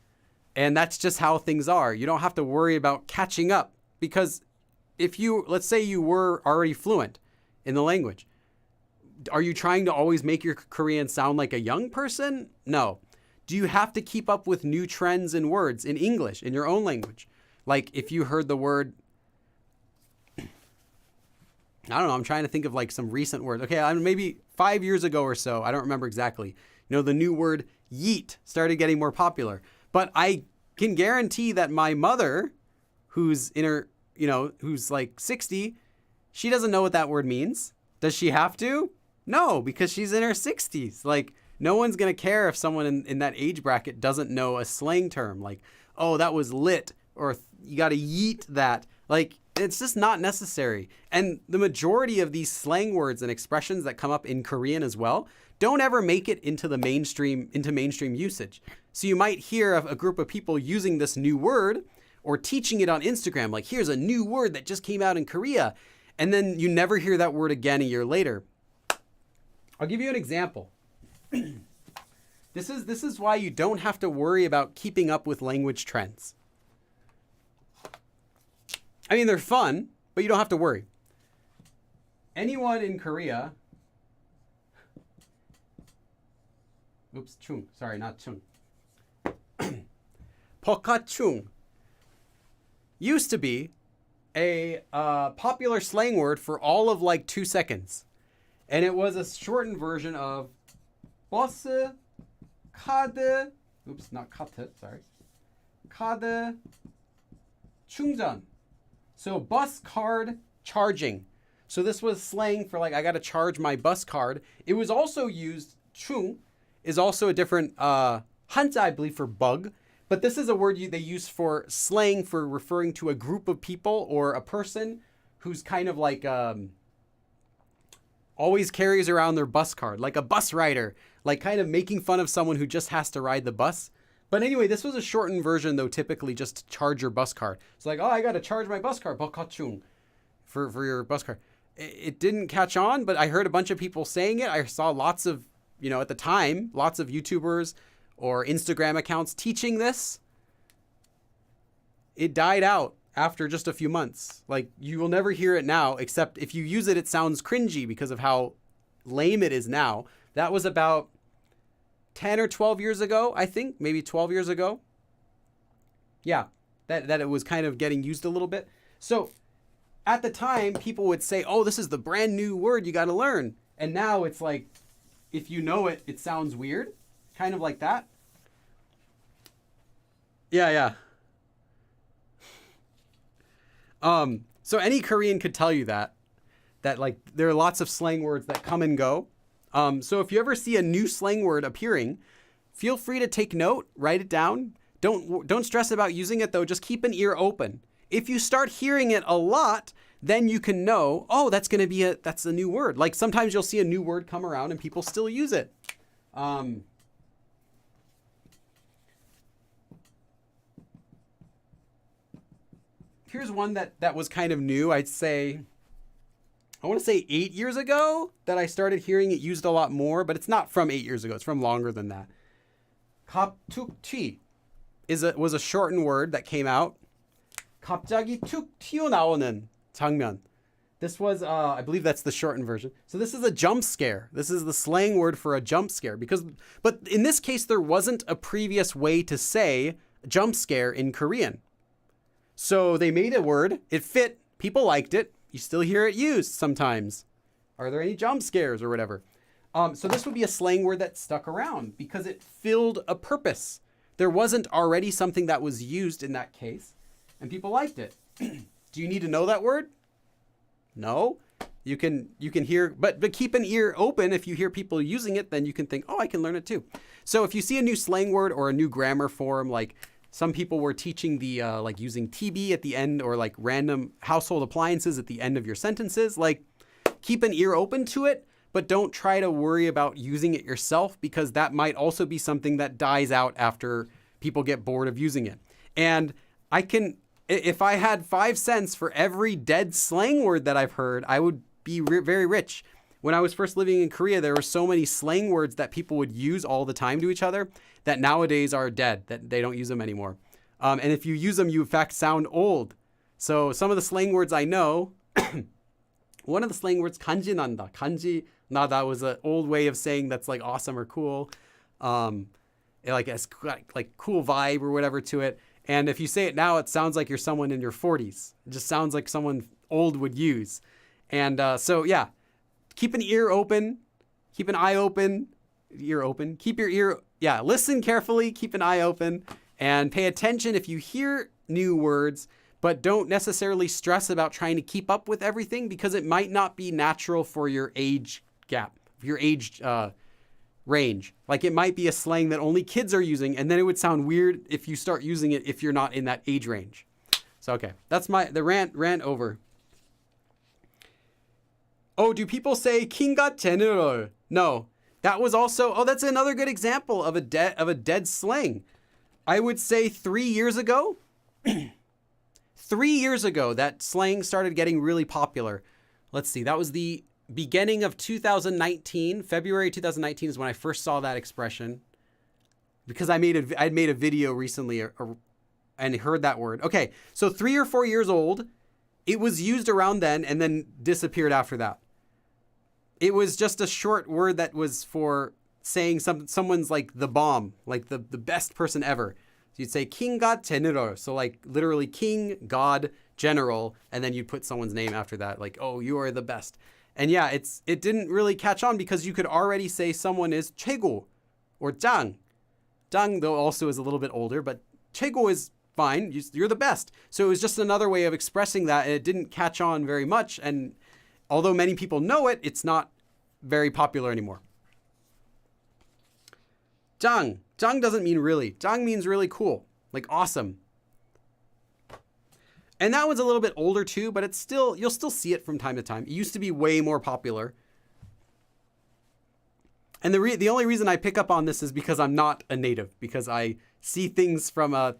And that's just how things are. You don't have to worry about catching up, because let's say you were already fluent in the language. Are you trying to always make your Korean sound like a young person? No. Do you have to keep up with new trends and words in English, in your own language? Like if you heard the word, I don't know, I'm trying to think of like some recent words. Okay, maybe 5 years ago or so, I don't remember exactly. The new word yeet started getting more popular. But I can guarantee that my mother, who's in her, who's like 60, she doesn't know what that word means. Does she have to? No, because she's in her 60s. Like, no one's going to care if someone in that age bracket doesn't know a slang term. Like, oh, that was lit, or you got to yeet that. Like, it's just not necessary. And the majority of these slang words and expressions that come up in Korean as well don't ever make it into mainstream usage. So you might hear of a group of people using this new word or teaching it on Instagram. Like, here's a new word that just came out in Korea. And then you never hear that word again a year later. I'll give you an example. This is why you don't have to worry about keeping up with language trends. I mean, they're fun, but you don't have to worry. Anyone in Korea... Oops, chung. Sorry, not chung. Pokachung used to be a popular slang word for all of like 2 seconds. And it was a shortened version of bus 카드, oops, not 카드, sorry. 카드 충전. So bus card charging. So this was slang for like, I got to charge my bus card. It was also used, chung is also a different 한자, I believe, for bug. But this is a word they use for slang for referring to a group of people or a person who's kind of like always carries around their bus card, like a bus rider, like kind of making fun of someone who just has to ride the bus. But anyway, this was a shortened version, though, typically just to charge your bus card. It's like, oh, I got to charge my bus card, pokachung, for your bus card. It didn't catch on, but I heard a bunch of people saying it. I saw lots of, at the time, lots of YouTubers or Instagram accounts teaching this. It died out after just a few months. Like, you will never hear it now, except if you use it, it sounds cringy because of how lame it is now. That was about 10 or 12 years ago, I think, maybe 12 years ago. Yeah, that it was kind of getting used a little bit. So at the time, people would say, oh, this is the brand new word you got to learn. And now it's like, if you know it, it sounds weird, kind of like that. Yeah. So any Korean could tell you that like there are lots of slang words that come and go. So if you ever see a new slang word appearing, feel free to take note, write it down. Don't stress about using it though. Just keep an ear open. If you start hearing it a lot, then you can know, oh, that's a new word. Like sometimes you'll see a new word come around and people still use it. Here's one that was kind of new. I want to say 8 years ago that I started hearing it used a lot more, but it's not from 8 years ago. It's from longer than that. 갑툭튀 was a shortened word that came out. 갑자기 툭 튀어나오는 장면. This was, I believe that's the shortened version. So this is a jump scare. This is the slang word for a jump scare but in this case, there wasn't a previous way to say jump scare in Korean. So they made a word, it fit, people liked it, you still hear it used sometimes. Are there any jump scares or whatever? So this would be a slang word that stuck around because it filled a purpose. There wasn't already something that was used in that case, and people liked it. Do you need to know that word? No. You can hear, but keep an ear open. If you hear people using it, then you can think, oh, I can learn it too. So if you see a new slang word or a new grammar form, like some people were teaching the like using TB at the end or like random household appliances at the end of your sentences, like keep an ear open to it, but don't try to worry about using it yourself because that might also be something that dies out after people get bored of using it. And if I had 5 cents for every dead slang word that I've heard, I would be very rich. When I was first living in Korea, there were so many slang words that people would use all the time to each other that nowadays are dead, that they don't use them anymore. And if you use them, you in fact sound old. So some of the slang words I know, one of the slang words, kanji nanda. Kanji nada was an old way of saying that's like awesome or cool. Like cool vibe or whatever to it. And if you say it now, it sounds like you're someone in your 40s. It just sounds like someone old would use. And so, yeah, keep an ear open, keep an eye open, keep your ear, listen carefully, keep an eye open, and pay attention if you hear new words, but don't necessarily stress about trying to keep up with everything because it might not be natural for your age gap, your age range. Like it might be a slang that only kids are using, and then it would sound weird if you start using it if you're not in that age range. So, okay, that's the rant over. Oh, do people say kinga general? No, that was also, that's another good example of a dead slang. I would say 3 years ago, 3 years ago that slang started getting really popular. Let's see, that was the beginning of 2019. February 2019 is when I first saw that expression. Because I'd made a video recently and heard that word. Okay, so 3 or 4 years old. It was used around then and then disappeared after that. It was just a short word that was for saying someone's like the bomb, like the best person ever. So you'd say king ga general. So like literally king, god, general, and then you'd put someone's name after that. Like, oh, you are the best. And yeah, it didn't really catch on because you could already say someone is 최고 or 짱. 짱 though also is a little bit older, but 최고 is fine. You're the best. So it was just another way of expressing that, and it didn't catch on very much. And although many people know it, it's not very popular anymore. 짱. 짱 doesn't mean really. 짱 means really cool, like awesome. And that one's a little bit older too, but it's still, you'll still see it from time to time. It used to be way more popular. And the only reason I pick up on this is because I'm not a native, because I see things from a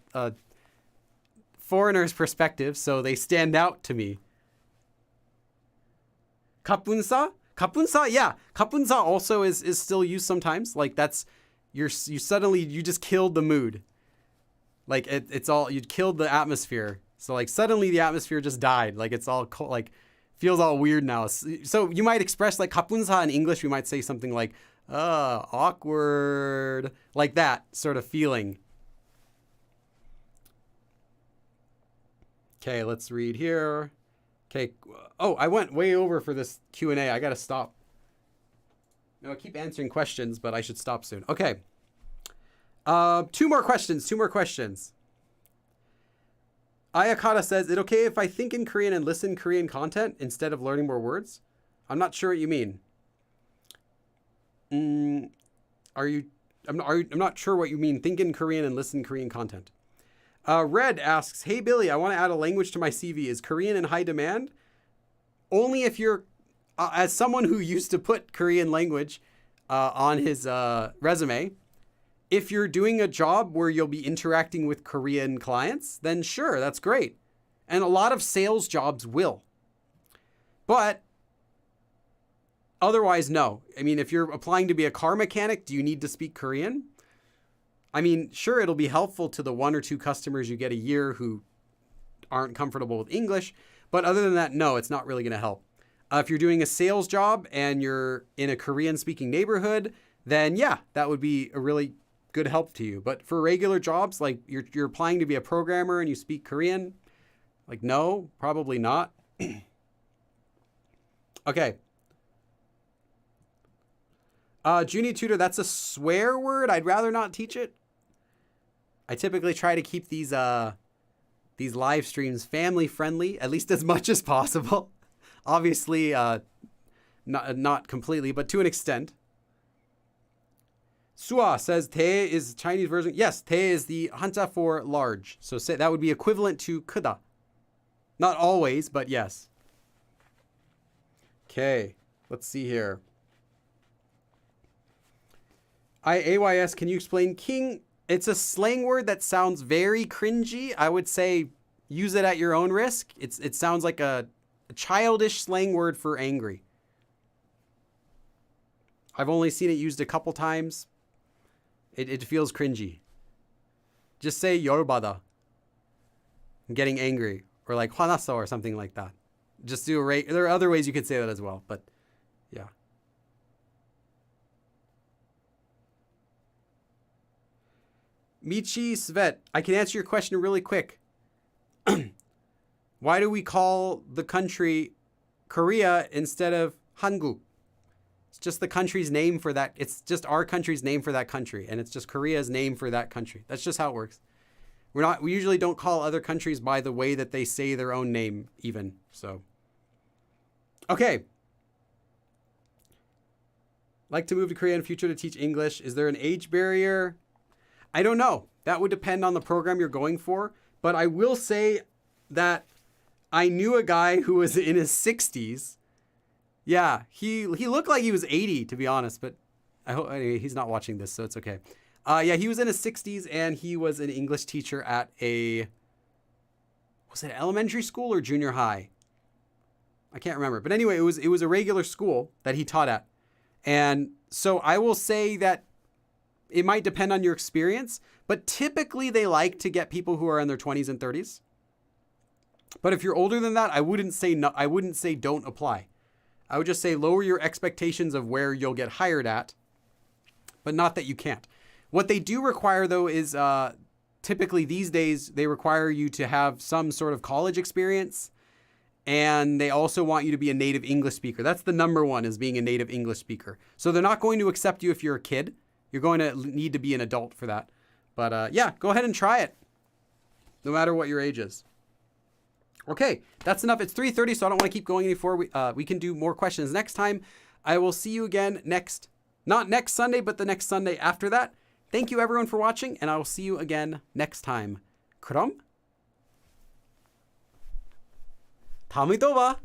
foreigner's perspective, so they stand out to me. Kapunsa? Kapunsa, yeah. Kapunsa also is still used sometimes. Like that's, you just killed the mood. Like it's all, you killed the atmosphere. So like suddenly the atmosphere just died. Like it's all cold, like feels all weird now. So you might express like kapunsa in English. We might say something like, awkward, like that sort of feeling. Okay, let's read here. Okay. Oh, I went way over for this Q&A. I got to stop. No, I keep answering questions, but I should stop soon. Okay. Two more questions. Ayakata says, is it okay if I think in Korean and listen Korean content instead of learning more words? I'm not sure what you mean. I'm not sure what you mean. Think in Korean and listen Korean content. Red asks, hey, Billy, I want to add a language to my CV. Is Korean in high demand? Only if you're, as someone who used to put Korean language on his resume, if you're doing a job where you'll be interacting with Korean clients, then sure, that's great. And a lot of sales jobs will. But otherwise, no. I mean, if you're applying to be a car mechanic, do you need to speak Korean? I mean, sure, it'll be helpful to the 1 or 2 customers you get a year who aren't comfortable with English. But other than that, no, it's not really going to help. If you're doing a sales job and you're in a Korean-speaking neighborhood, then yeah, that would be a really good help to you. But for regular jobs, like you're applying to be a programmer and you speak Korean, like no, probably not. Okay. Junie Tutor, that's a swear word. I'd rather not teach it. I typically try to keep these live streams family friendly, at least as much as possible. Obviously, not completely, but to an extent. Sua says 대 is Chinese version. Yes, 대 is the Hanja for large. So say that would be equivalent to 크다. Not always, but yes. Okay, let's see here. AYS, can you explain king? It's a slang word that sounds very cringy. I would say use it at your own risk. It sounds like a childish slang word for angry. I've only seen it used a couple times. It feels cringy. Just say 열받아. I'm getting angry. Or like 화났어 or something like that. Just do there are other ways you could say that as well, but yeah. Michi Svet, I can answer your question really quick. Why do we call the country Korea instead of Hanguk? It's just the country's name for that. It's just our country's name for that country. And it's just Korea's name for that country. That's just how it works. We usually don't call other countries by the way that they say their own name even. So, okay. Like to move to Korea in the future to teach English. Is there an age barrier? I don't know. That would depend on the program you're going for. But I will say that I knew a guy who was in his 60s. Yeah, he looked like he was 80, to be honest. But I hope anyway, he's not watching this, so it's okay. Yeah, he was in his 60s, and he was an English teacher at a was it elementary school or junior high? I can't remember. But anyway, it was a regular school that he taught at. And so I will say that it might depend on your experience, but typically they like to get people who are in their 20s and 30s. But if you're older than that, I wouldn't say no, I wouldn't say don't apply. I would just say lower your expectations of where you'll get hired at, but not that you can't. What they do require, though, is typically these days, they require you to have some sort of college experience, and they also want you to be a native English speaker. That's the number one, is being a native English speaker. So they're not going to accept you if you're a kid. You're going to need to be an adult for that. But yeah, go ahead and try it, no matter what your age is. Okay, that's enough. It's 3:30, so I don't want to keep going any further. We can do more questions next time. I will see you again not next Sunday, but the next Sunday after that. Thank you, everyone, for watching, and I will see you again next time. 그럼 다음에 또 봐.